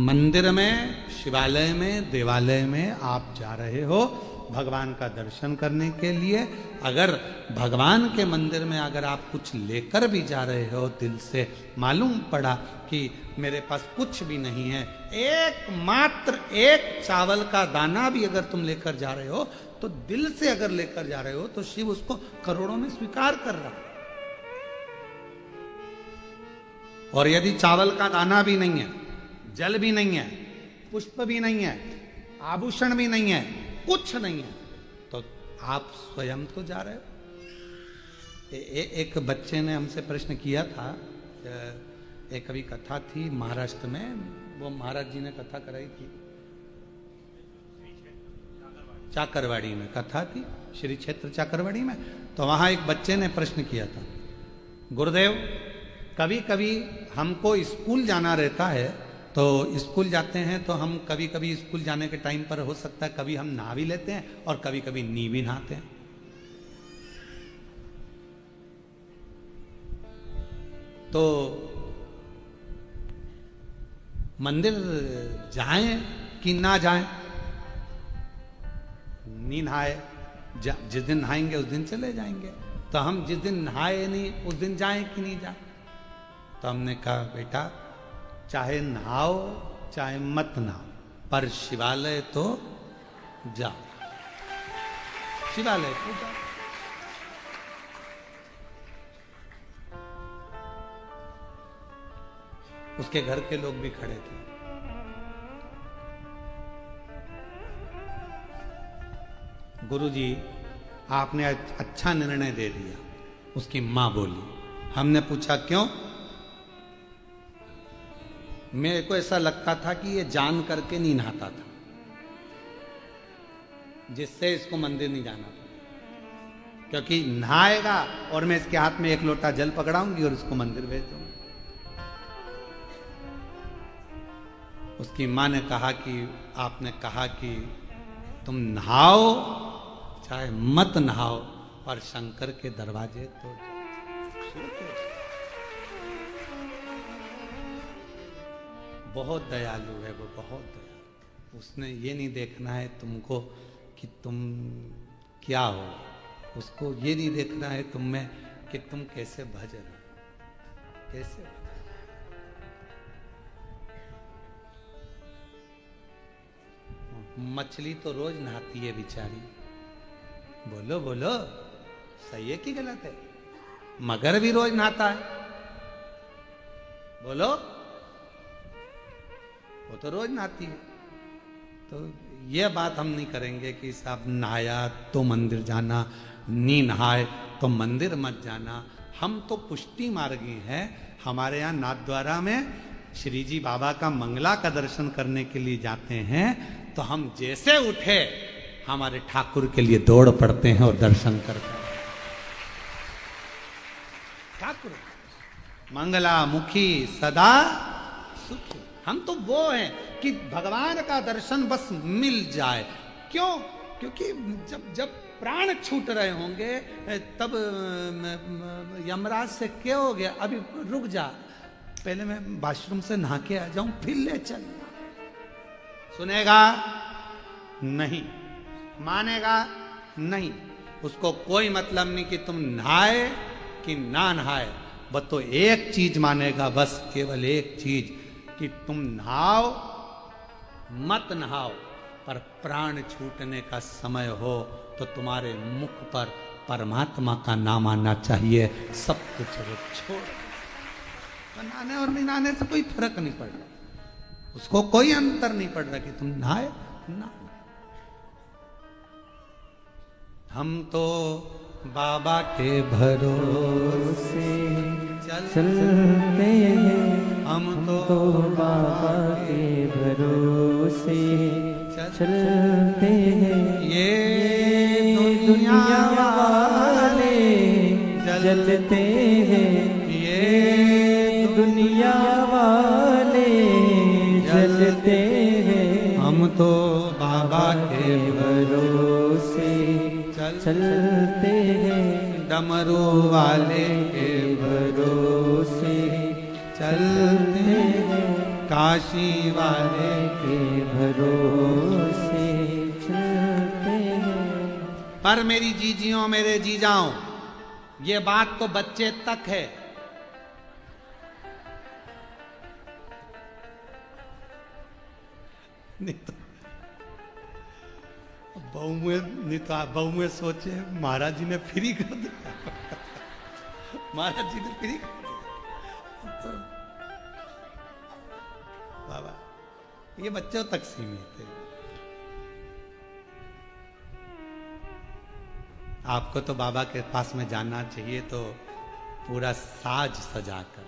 मंदिर में, शिवालय में, देवालय में आप जा रहे हो भगवान का दर्शन करने के लिए, अगर भगवान के मंदिर में अगर आप कुछ लेकर भी जा रहे हो, दिल से मालूम पड़ा कि मेरे पास कुछ भी नहीं है, एकमात्र एक चावल का दाना भी अगर तुम लेकर जा रहे हो, तो दिल से अगर लेकर जा रहे हो तो शिव उसको करोड़ों में स्वीकार कर रहा है। और यदि चावल का दाना भी नहीं है, जल भी नहीं है, पुष्प भी नहीं है, आभूषण भी नहीं है, कुछ नहीं है, तो आप स्वयं तो जा रहे हो। एक बच्चे ने हमसे प्रश्न किया था, एक कभी कथा थी महाराष्ट्र में, वो महाराज जी ने कथा कराई थी, चाकरवाड़ी में कथा थी, श्री क्षेत्र चाकरवाड़ी में। तो वहां एक बच्चे ने प्रश्न किया था, गुरुदेव कभी कभी हमको स्कूल जाना रहता है, तो स्कूल जाते हैं तो हम कभी कभी स्कूल जाने के टाइम पर हो सकता है कभी हम नहा भी लेते हैं और कभी कभी नी भी नहाते हैं। तो मंदिर जाएं कि ना जाएं, नी नहाए, जिस दिन नहाएंगे उस दिन चले जाएंगे। तो हम जिस दिन नहाए नहीं उस दिन जाएं कि नहीं जाएं। तो हमने कहा बेटा चाहे नहाओ चाहे मत नहाओ, पर शिवालय तो जाओ, शिवालय तो जाओ। उसके घर के लोग भी खड़े थे। गुरुजी आपने अच्छा निर्णय दे दिया, उसकी मां बोली। हमने पूछा क्यों? मेरे को ऐसा लगता था कि ये जान करके नहीं नहाता था, जिससे इसको मंदिर नहीं जाना था, क्योंकि नहाएगा और मैं इसके हाथ में एक लोटा जल पकड़ाऊंगी और इसको मंदिर भेज दूंगी। उसकी मां ने कहा कि आपने कहा कि तुम नहाओ चाहे मत नहाओ, पर शंकर के दरवाजे तो बहुत दयालु है वो, बहुत दयालु। उसने ये नहीं देखना है तुमको कि तुम क्या हो, उसको ये नहीं देखना है तुम में कि तुम कैसे भजन, कैसे भजन। मछली तो रोज नहाती है बेचारी, बोलो बोलो, सही है कि गलत है? मगर भी रोज नहाता है, बोलो, वो तो रोज नहाती है। तो ये बात हम नहीं करेंगे कि साहब नहाया तो मंदिर जाना, नी नहाए तो मंदिर मत जाना। हम तो पुष्टि मार्गी हैं। हमारे यहाँ नाथद्वारा में श्री जी बाबा का मंगला का दर्शन करने के लिए जाते हैं, तो हम जैसे उठे हमारे ठाकुर के लिए दौड़ पड़ते हैं और दर्शन करते हैं। ठाकुर मंगला मुखी सदा सुखी। हम तो वो हैं कि भगवान का दर्शन बस मिल जाए। क्यों? क्योंकि जब प्राण छूट रहे होंगे तब यमराज से क्या हो गया, अभी रुक जा, पहले मैं वॉशरूम से नहा के आ जाऊं फिर ले चल। सुनेगा नहीं, मानेगा नहीं। उसको कोई मतलब नहीं कि तुम नहाए कि ना नहाए, बस तो एक चीज मानेगा, बस केवल एक चीज कि तुम नहाओ मत नहाओ, पर प्राण छूटने का समय हो तो तुम्हारे मुख पर परमात्मा का नाम आना चाहिए। सब कुछ छोड़, नहाने और नहीं नहाने से कोई फर्क नहीं पड़ रहा, उसको कोई अंतर नहीं पड़ रहा कि तुम नहाए ना। हम तो बाबा के भरोसे चलते हैं, हम तो बाबा के भरोसे चलते हैं। ये दुनिया वाले जलते हैं, ये दुनिया वाले जलते हैं। हम तो बाबा के भरोसे चलते हैं, डमरू वाले के भरोसे चलते हैं, काशी वाले के भरोसे चलते हैं। पर मेरी जीजियों मेरे जीजाओं, ये बात तो बच्चे तक है। नहीं तो बहू में सोचे महाराज जी ने फ्री कर दिया, महाराज जी ने फ्री कर दिया। तो बाबा ये बच्चों तक सीमित है। आपको तो बाबा के पास में जाना चाहिए तो पूरा साज सजाकर,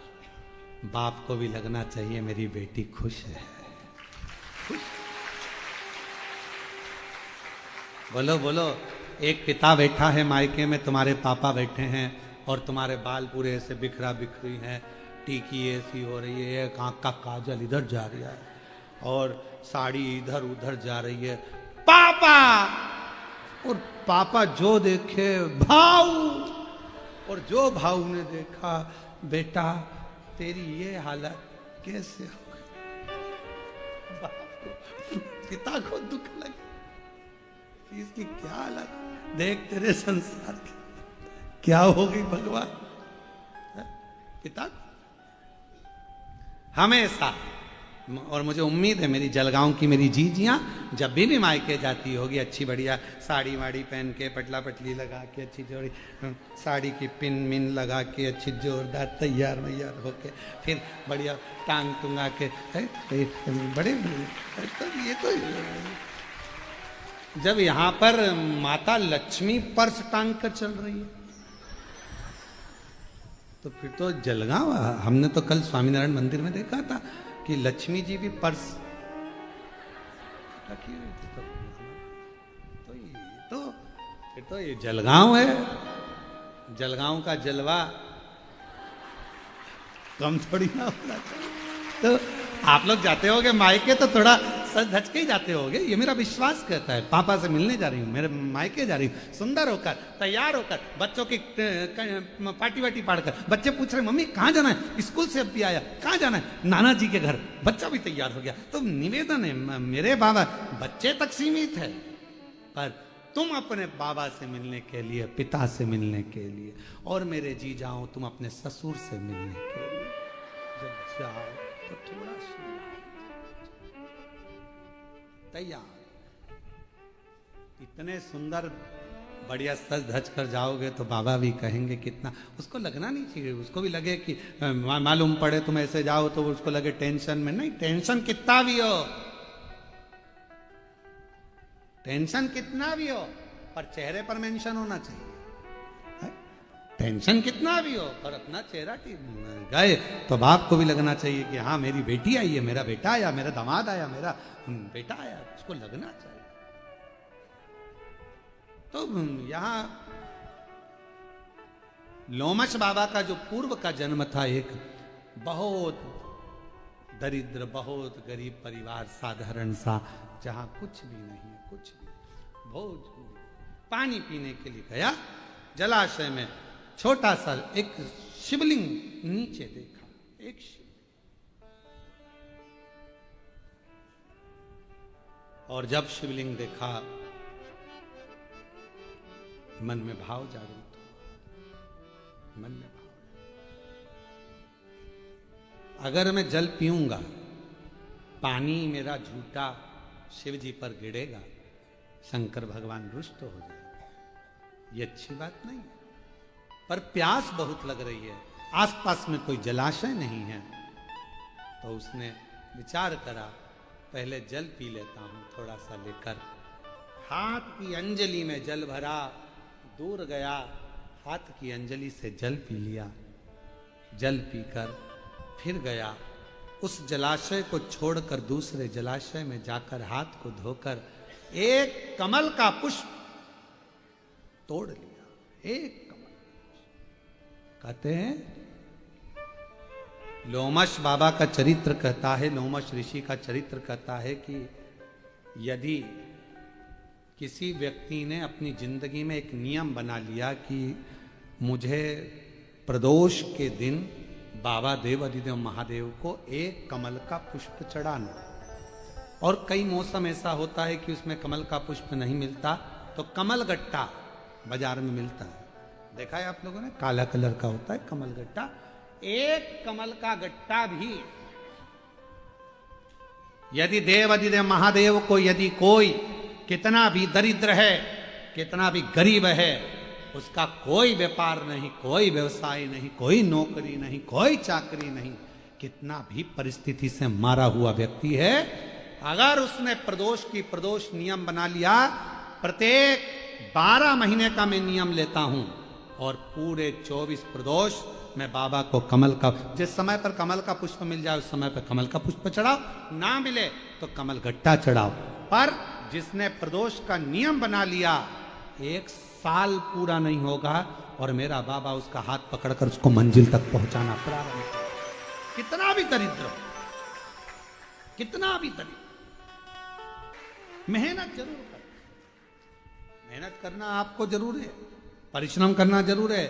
बाप को भी लगना चाहिए मेरी बेटी खुश है, खुश। बोलो बोलो, एक पिता बैठा है मायके में, तुम्हारे पापा बैठे हैं और तुम्हारे बाल पूरे ऐसे बिखरा बिखरी हैं, टीकी ऐसी हो रही है, एक आंख का काजल इधर जा रहा है और साड़ी इधर उधर जा रही है। पापा, और पापा जो देखे भाऊ, और जो भाऊ ने देखा बेटा तेरी ये हालत कैसे हो गई। बाप को, पिता को दुख लगे, इसकी क्या हालत, देख तेरे संसार की क्या हो गई भगवान। पिता हमेशा, और मुझे उम्मीद है मेरी जलगांव की मेरी जीजियां जब भी मायके जाती होगी अच्छी बढ़िया साड़ी वाड़ी पहन के, पटला पटली लगा के, अच्छी जोड़ी साड़ी की पिन मिन लगा के, अच्छी जोरदार तैयार वैयार होके, फिर बढ़िया टांग टुंगा के, बड़े तो ये तो जब यहाँ पर माता लक्ष्मी पर्स टांग कर चल रही है तो फिर तो जलगांव। हमने तो कल स्वामीनारायण मंदिर में देखा था कि लक्ष्मी जी भी पर्स रखी हुई थी। तो फिर तो ये जलगांव है, जलगांव का जलवा कम थोड़ी ना होना चाहिए। तो आप लोग जाते होगे मायके तो थोड़ा सच धज के ही जाते होगे, ये मेरा विश्वास कहता है। पापा से मिलने जा रही हूँ, मेरे मायके जा रही हूँ, सुंदर होकर तैयार होकर, बच्चों की पार्टी वाटी पाड़कर। बच्चे पूछ रहे मम्मी कहाँ जाना है, स्कूल से अब भी आया, कहाँ जाना है, नाना जी के घर। बच्चा भी तैयार हो गया। तो निवेदन है मेरे बाबा, बच्चे तक सीमित है पर तुम अपने बाबा से मिलने के लिए, पिता से मिलने के लिए, और मेरे जी जाओ तुम अपने ससुर से मिलने के लिए। जब जाओ तो थोड़ा तैयार, इतने सुंदर बढ़िया सज धज कर जाओगे तो बाबा भी कहेंगे कितना, उसको लगना नहीं चाहिए, उसको भी लगे कि मालूम पड़े तुम ऐसे जाओ तो उसको लगे टेंशन में। नहीं, टेंशन कितना भी हो, टेंशन कितना भी हो, पर चेहरे पर मेंशन होना चाहिए। टेंशन कितना भी हो पर अपना चेहरा गए तो बाप को भी लगना चाहिए कि हाँ मेरी बेटी आई है, मेरा बेटा आया, मेरा दामाद आया, मेरा बेटा आया, उसको लगना चाहिए। तो यहां लोमश बाबा का जो पूर्व का जन्म था, एक बहुत दरिद्र, बहुत गरीब परिवार, साधारण सा, जहां कुछ भी नहीं, कुछ भी, बहुत पानी पीने के लिए गया जलाशय में, छोटा सा एक शिवलिंग नीचे देखा, एक शिवलिंग, और जब शिवलिंग देखा मन में भाव जागृत हुआ, मन में भाव, अगर मैं जल पीऊंगा, पानी मेरा झूठा शिव जी पर गिरेगा, शंकर भगवान रुष्ट हो जाएगा, ये अच्छी बात नहीं है। पर प्यास बहुत लग रही है, आसपास में कोई जलाशय नहीं है, तो उसने विचार करा पहले जल पी लेता हूं थोड़ा सा लेकर। हाथ की अंजलि में जल भरा, दूर गया, हाथ की अंजलि से जल पी लिया, जल पीकर फिर गया, उस जलाशय को छोड़कर दूसरे जलाशय में जाकर हाथ को धोकर एक कमल का पुष्प तोड़ लिया, एक कमल। कहते हैं लोमश बाबा का चरित्र कहता है, लोमश ऋषि का चरित्र कहता है कि यदि किसी व्यक्ति ने अपनी जिंदगी में एक नियम बना लिया कि मुझे प्रदोष के दिन बाबा देव अधिदेव महादेव को एक कमल का पुष्प चढ़ाना, और कई मौसम ऐसा होता है कि उसमें कमल का पुष्प नहीं मिलता, तो कमल गट्टा बाजार में मिलता है, देखा है आप लोगों ने, काला कलर का होता है कमल गट्टा, एक कमल का गट्टा भी यदि देव अधिदेव महादेव को, यदि कोई कितना भी दरिद्र है, कितना भी गरीब है, उसका कोई व्यापार नहीं, कोई व्यवसाय नहीं, कोई नौकरी नहीं, कोई चाकरी नहीं, कितना भी परिस्थिति से मारा हुआ व्यक्ति है, अगर उसने प्रदोष नियम बना लिया, प्रत्येक 12 महीने का मैं नियम लेता हूं और पूरे 24 प्रदोष मैं बाबा को कमल का, जिस समय पर कमल का पुष्प मिल जाए उस समय पर कमल का पुष्प चढ़ाओ, ना मिले तो कमल गट्टा चढ़ाओ। पर जिसने प्रदोष का नियम बना लिया, 1 साल पूरा नहीं होगा और मेरा बाबा उसका हाथ पकड़कर उसको मंजिल तक पहुंचाना प्रारंभ करेगा। कितना भी दरिद्र हो, कितना भी दरिद्र, मेहनत जरूर कर, मेहनत करना आपको जरूर है, परिश्रम करना जरूर है।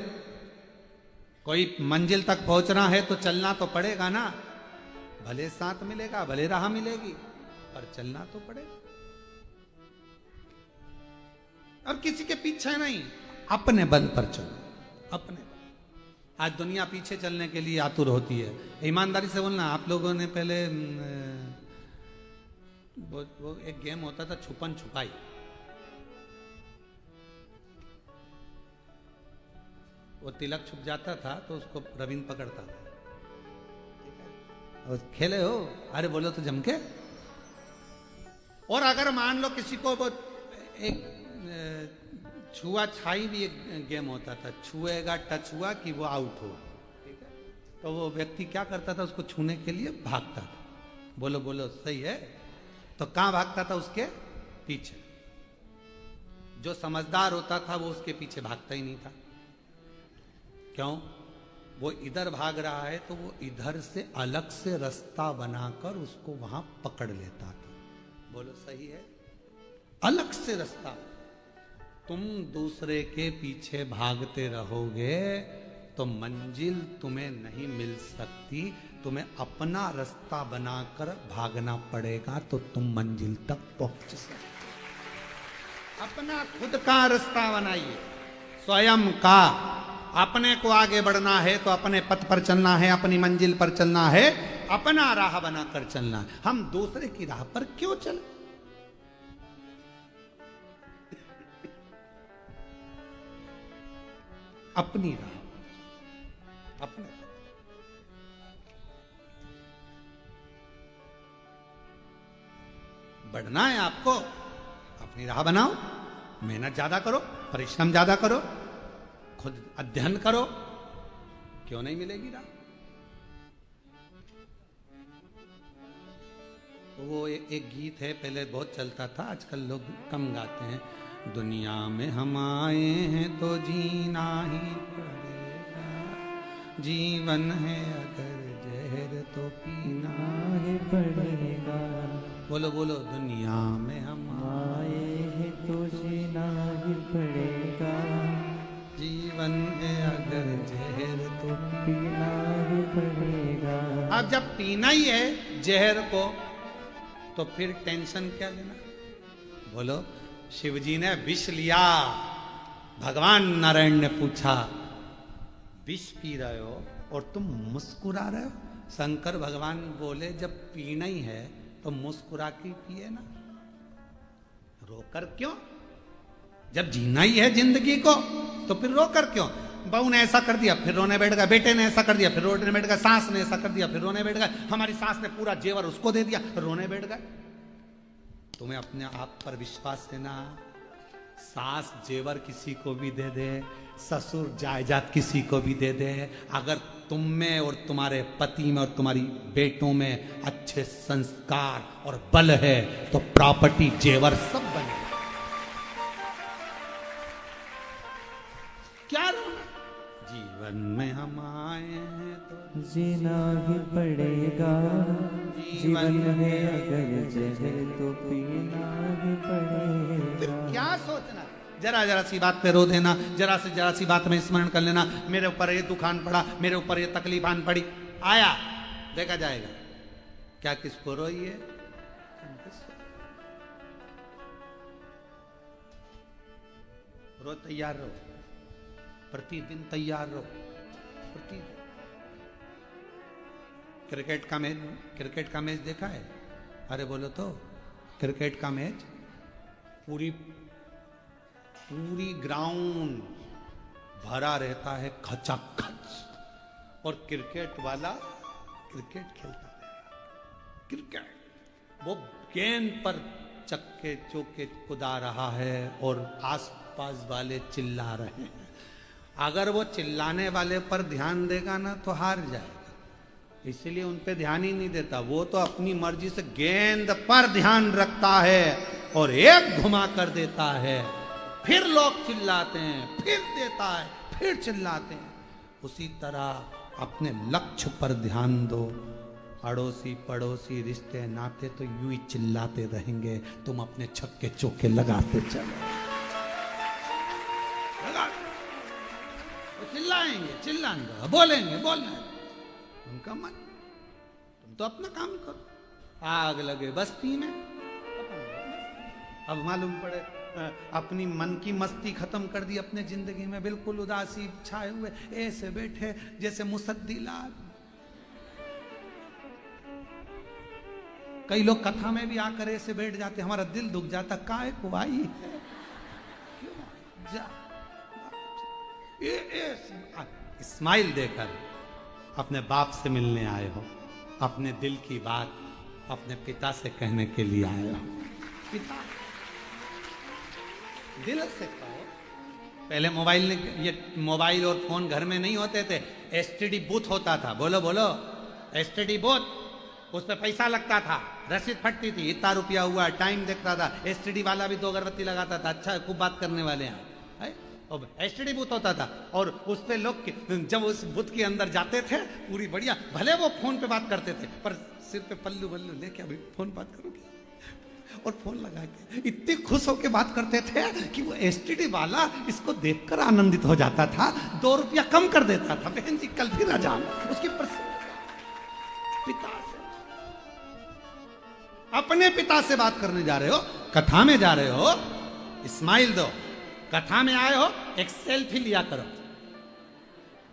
कोई मंजिल तक पहुंचना है तो चलना तो पड़ेगा ना, भले साथ मिलेगा, भले राह मिलेगी, पर चलना तो पड़ेगा। और किसी के पीछे नहीं, अपने बल पर चलो, अपने बल। आज दुनिया पीछे चलने के लिए आतुर होती है। ईमानदारी से बोलना, आप लोगों ने पहले वो एक गेम होता था छुपन छुपाई, वो तिलक छुप जाता था तो उसको रविंद्र पकड़ता था, और खेले हो, अरे बोलो तो जम के। और अगर मान लो किसी को वो एक छुआ छाई भी एक गेम होता था, छुएगा टच हुआ कि वो आउट हो, ठीक है, तो वो व्यक्ति क्या करता था, उसको छूने के लिए भागता था, बोलो बोलो सही है, तो कहां भागता था, उसके पीछे। जो समझदार होता था वो उसके पीछे भागता ही नहीं था। क्यों? वो इधर भाग रहा है तो वो इधर से अलग से रास्ता बनाकर उसको वहां पकड़ लेता था। बोलो सही है? अलग से रास्ता। तुम दूसरे के पीछे भागते रहोगे तो मंजिल तुम्हें नहीं मिल सकती, तुम्हें अपना रास्ता बनाकर भागना पड़ेगा तो तुम मंजिल तक पहुंच सकते। अपना खुद का रास्ता बनाइए, स्वयं का। अपने को आगे बढ़ना है तो अपने पथ पर चलना है, अपनी मंजिल पर चलना है, अपना राह बनाकर चलना है। हम दूसरे की राह पर क्यों चले? अपनी राह, अपने बढ़ना है आपको, अपनी राह बनाओ, मेहनत ज्यादा करो, परिश्रम ज्यादा करो, खुद अध्ययन करो, क्यों नहीं मिलेगी राह? वो एक गीत है, पहले बहुत चलता था, आजकल लोग कम गाते हैं। दुनिया में हम आए हैं तो जीना ही पड़ेगा, जीवन है अगर जहर तो पीना ही पड़ेगा। बोलो बोलो, दुनिया में हम आए हैं तो जीना ही पड़ेगा, जीवन है अगर जहर तो पीना ही पड़ेगा। अब जब पीना ही है जहर को, तो फिर टेंशन क्या लेना? बोलो, शिवजी ने विष लिया, भगवान नारायण ने पूछा विष पी रहे हो और तुम मुस्कुरा रहे हो? शंकर भगवान बोले जब पीना ही है तो मुस्कुरा के पिए ना, रोकर क्यों? जब जीना ही है जिंदगी को तो फिर रोकर क्यों? बहू ने ऐसा कर दिया फिर रोने बैठ गया, बेटे ने ऐसा कर दिया फिर रोने बैठ गया, सास ने ऐसा कर दिया फिर रोने बैठ गया, हमारी सास ने पूरा जेवर उसको दे दिया रोने बैठ गए। तुम्हें अपने आप पर विश्वास है ना? सास जेवर किसी को भी दे दे, ससुर जायदाद किसी को भी दे दे, अगर तुम में और तुम्हारे पति में और तुम्हारी बेटों में अच्छे संस्कार और बल है तो प्रॉपर्टी जेवर सब बनेगा। क्या रोना? जीवन में हम आए हैं तो जीना ही पड़ेगा, जीवन है अगर जहर तो पीना ही पड़ेगा। क्या सोचना? जरा जरा सी बात पे रो देना, जरा से जरा सी बात में स्मरण कर लेना, मेरे ऊपर ये दुखान पड़ा, मेरे ऊपर ये तकलीफ आन पड़ी, आया देखा जाएगा। क्या किसको रोई है? रो, तैयार रहो, प्रतिदिन तैयार रहो, प्रतिदिन। क्रिकेट का मैच देखा है? अरे बोलो तो, क्रिकेट का मैच पूरी ग्राउंड भरा रहता है खचाखच, और क्रिकेट वाला क्रिकेट खेलता है। क्रिकेट वो गेंद पर चक्के चौके कुदा रहा है और आसपास वाले चिल्ला रहे हैं। अगर वो चिल्लाने वाले पर ध्यान देगा ना तो हार जाएगा, इसलिए उन पे ध्यान ही नहीं देता। वो तो अपनी मर्जी से गेंद पर ध्यान रखता है और एक घुमा कर देता है, फिर लोग चिल्लाते हैं, फिर देता है, फिर चिल्लाते हैं। उसी तरह अपने लक्ष्य पर ध्यान दो। अड़ोसी पड़ोसी रिश्ते नाते तो यूं ही चिल्लाते रहेंगे, तुम अपने छक्के चौके लगाते चलो। चिल्लाएंगे, बोलेंगे, उनका मन, तुम तो अपना काम करो। आग लगे बस्ती में, अब मालूम पड़े अपनी मन की मस्ती खत्म कर दी, अपने जिंदगी में बिल्कुल उदासी छाए हुए ऐसे बैठे जैसे मुसद्दी लाल। कई लोग कथा में भी आकर ऐसे बैठ जाते, हमारा दिल दुख जाता, काहे को आई है? स्माइल देकर अपने बाप से मिलने आए हो, अपने दिल की बात अपने पिता से कहने के लिए आए हो। पिता दिल से कहो। पहले मोबाइल और फोन घर में नहीं होते थे, एसटीडी बूथ होता था। बोलो बोलो, एसटीडी बूथ, उस पर पैसा लगता था, रसीद फटती थी, इतना रुपया हुआ, टाइम देखता था। एसटीडी वाला भी 2 अगरबत्ती लगाता था, अच्छा खूब बात करने वाले हैं। एसटीडी बूथ होता था और उस पे लोग जब उस बूथ के अंदर जाते थे पूरी बढ़िया, भले वो फोन पे बात करते थे पर सिर पे पल्लू वल्लू लेके अभी फोन बात करोगे, और फोन लगा के इतने खुश होके बात करते थे कि वो एसटीडी वाला इसको देखकर आनंदित हो जाता था, 2 रुपया कम कर देता था। बहन जी कल फिर आ जाना उसकी पिता से, अपने पिता से बात करने जा रहे हो, कथा में जा रहे हो, स्माइल दो। कथा में आए हो, एक सेल्फी लिया करो।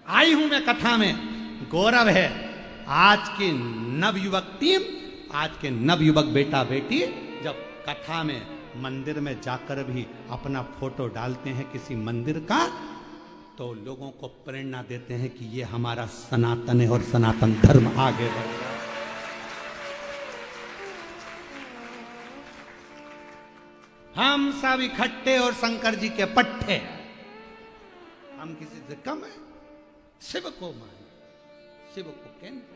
आई हूं मैं कथा में, गौरव है आज की नवयुवक टीम, आज के नवयुवक बेटा बेटी जब कथा में मंदिर में जाकर भी अपना फोटो डालते हैं किसी मंदिर का, तो लोगों को प्रेरणा देते हैं कि ये हमारा सनातन है और सनातन धर्म आगे बढ़ रहा है। हम सब इकट्ठे और शंकर जी के पट्टे, हम किसी से कम है। शिव को मान, शिव को केंद्र।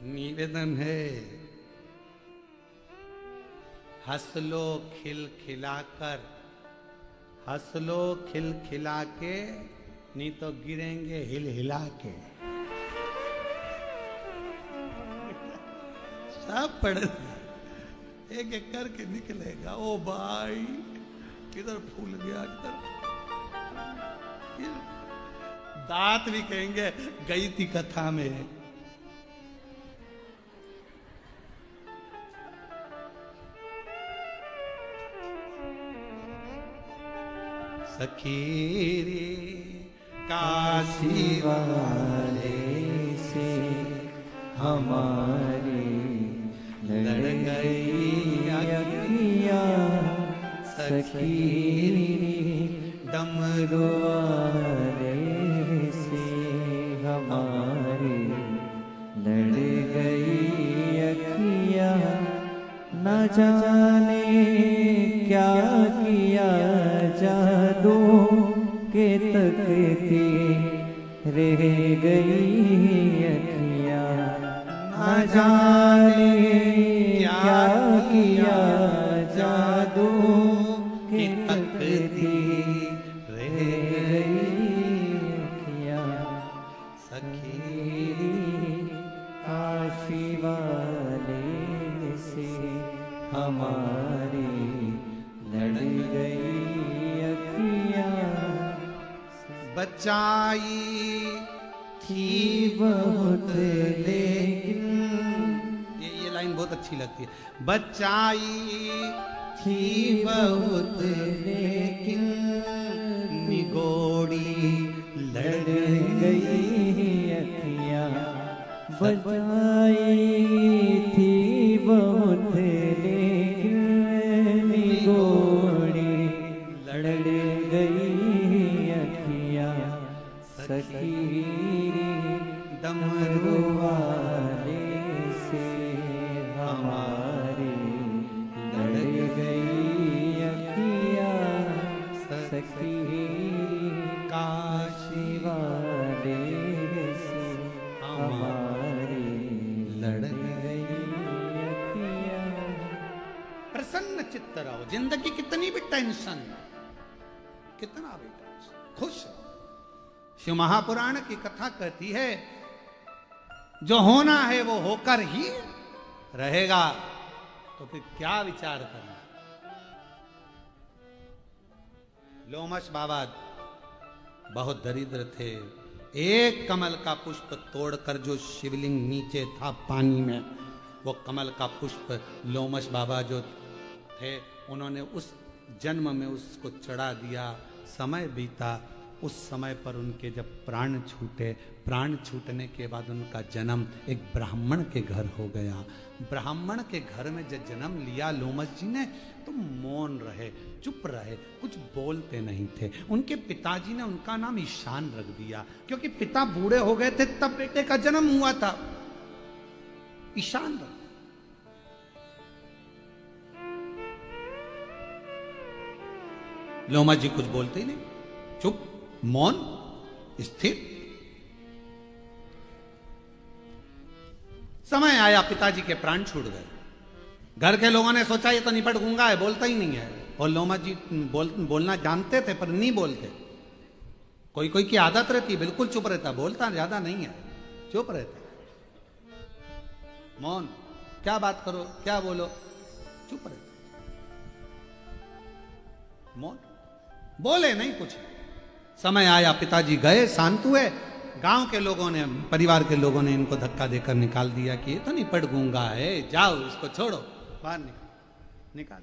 निवेदन है, हंस लो खिल खिलाकर, हंस लो खिल खिला के, नहीं तो गिरेंगे हिल हिला के। सब पढ़ एक एक करके निकलेगा। ओ भाई किधर फूल गया, किधर दांत भी कहेंगे गई थी कथा में। सखीरी काशी वाले से हमारी लड़ गई अखियाँ, सखीरी डमरू वाले से हमारी लड़ गई अखियाँ, न जाने क्या किया जादू के तकती रह गई अखियाँ, न जाने क्या किया जादू के तकती रह गई अखियाँ, सखीरी काशी वाले से हमारी लड़ गई अखियाँ, बचाई थी बहुत लेकिन ये लाइन बहुत अच्छी लगती है। बचाई थी बहुत लेकिन निगोड़ी लड़ गई अखियाँ, बचाई थी बहुत लेकिन निगोड़ी लड़ गई अखियाँ, सखीरी डमरू वाले से हमारी लड़ गई अखियाँ, सखीरी काशी वाले से हमारी लड़ गई अखियाँ। प्रसन्न चित्त रहो। जिंदगी कितनी भी टेंशन, कितना भी टेंशन, खुश रहो। शिव महापुराण की कथा कहती है जो होना है वो होकर ही रहेगा, तो फिर क्या विचार करना। लोमश बाबा बहुत दरिद्र थे। एक कमल का पुष्प तोड़कर जो शिवलिंग नीचे था पानी में, वो कमल का पुष्प लोमश बाबा जो थे उन्होंने उस जन्म में उसको चढ़ा दिया। समय बीता, उस समय पर उनके जब प्राण छूटे, प्राण छूटने के बाद उनका जन्म एक ब्राह्मण के घर हो गया। ब्राह्मण के घर में जब जन्म लिया लोमश जी ने, तो मौन रहे, चुप रहे, कुछ बोलते नहीं थे। उनके पिताजी ने उनका नाम ईशान रख दिया, क्योंकि पिता बूढ़े हो गए थे तब बेटे का जन्म हुआ था। ईशान रख। लोमश जी कुछ बोलते ही नहीं, चुप, मौन, स्थिर। समय आया, पिताजी के प्राण छूट गए। घर के लोगों ने सोचा ये तो निपट गूंगा है, बोलता ही नहीं है। और लोमश जी बोलना जानते थे पर नहीं बोलते। कोई कोई की आदत रहती, बिल्कुल चुप रहता, बोलता ज्यादा नहीं है, चुप रहता, मौन। क्या बात करो, क्या बोलो, चुप रहता, मौन, बोले नहीं कुछ। समय आया, पिताजी गए, शांत हुए, गांव के लोगों ने, परिवार के लोगों ने इनको धक्का देकर निकाल दिया कि ये तो नहीं पढ़ गूंगा है, जाओ इसको छोड़ो, बाहर निकाल।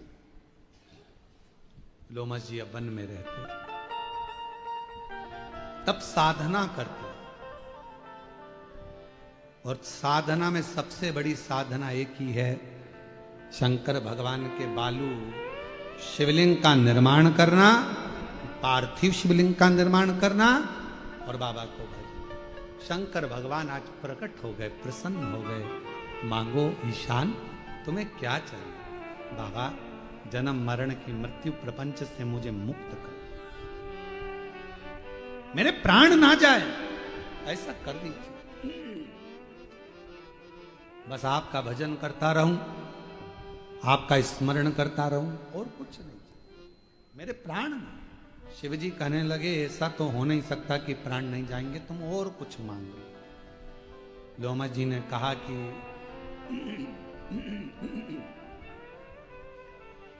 लोमस जी अब वन में रहते, तब साधना करते, और साधना में सबसे बड़ी साधना एक ही है, शंकर भगवान के बालू शिवलिंग का निर्माण करना, पार्थिव शिवलिंग का निर्माण करना और बाबा को भजना। शंकर भगवान आज प्रकट हो गए, प्रसन्न हो गए। मांगो ईशान, तुम्हें क्या चाहिए? बाबा, जन्म मरण की मृत्यु प्रपंच से मुझे मुक्त कर, मेरे प्राण ना जाए, ऐसा कर दीजिए। बस आपका भजन करता रहूं, आपका स्मरण करता रहूं, और कुछ नहीं, मेरे प्राण ना। शिव जी कहने लगे, ऐसा तो हो नहीं सकता कि प्राण नहीं जाएंगे, तुम और कुछ मांगो। लोमस जी ने कहा कि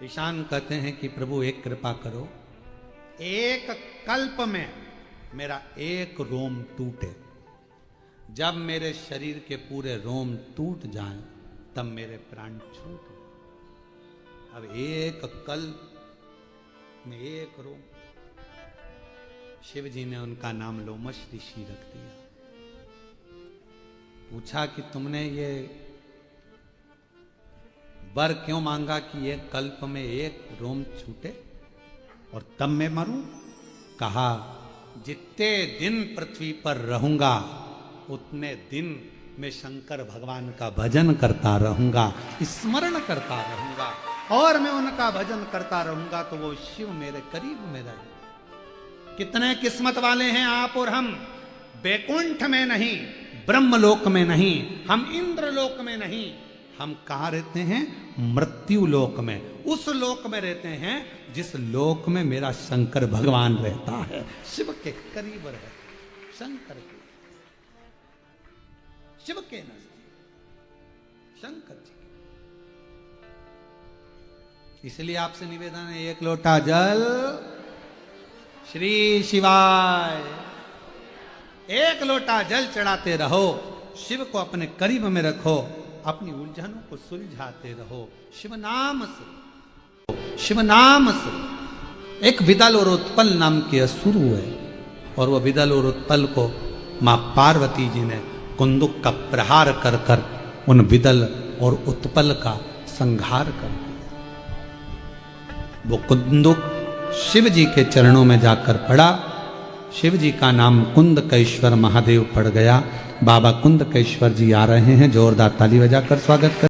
ईशान कहते हैं कि प्रभु एक कृपा करो, एक कल्प में मेरा एक रोम टूटे। जब मेरे शरीर के पूरे रोम टूट जाएं, तब मेरे प्राण छूटे। अब एक कल्प में एक रोम। शिव जी ने उनका नाम लोमस ऋषि रख दिया। पूछा कि तुमने ये वर क्यों मांगा कि एक कल्प में एक रोम छूटे और तब मैं मरूं? कहा, जितने दिन पृथ्वी पर रहूंगा उतने दिन मैं शंकर भगवान का भजन करता रहूंगा, स्मरण करता रहूंगा, और मैं उनका भजन करता रहूंगा तो वो शिव मेरे करीब में रहे। कितने किस्मत वाले हैं आप और हम। बैकुंठ में नहीं, ब्रह्मलोक में नहीं, हम इंद्रलोक में नहीं, हम कहाँ रहते हैं? मृत्यु लोक में। उस लोक में रहते हैं जिस लोक में मेरा शंकर भगवान रहता है। शिव के करीब रहते, शंकर के, शिव के नजदीक, शंकर जी। इसलिए आपसे निवेदन है, एक लोटा जल श्री शिवाय, एक लोटा जल चढ़ाते रहो, शिव को अपने करीब में रखो, अपनी उलझनों को सुलझाते रहो। शिव नाम से, शिव नाम से। एक विदल और उत्पल नाम के असुर हुए, और वह विदल और उत्पल को मां पार्वती जी ने कुंदुक का प्रहार कर कर उन विदल और उत्पल का संहार कर दिया। वो कुंदुक शिव जी के चरणों में जाकर पड़ा। शिव जी का नाम कुंदकेश्वर महादेव पड़ गया। बाबा कुंदकेश्वर जी आ रहे हैं, जोरदार ताली बजाकर स्वागत कर।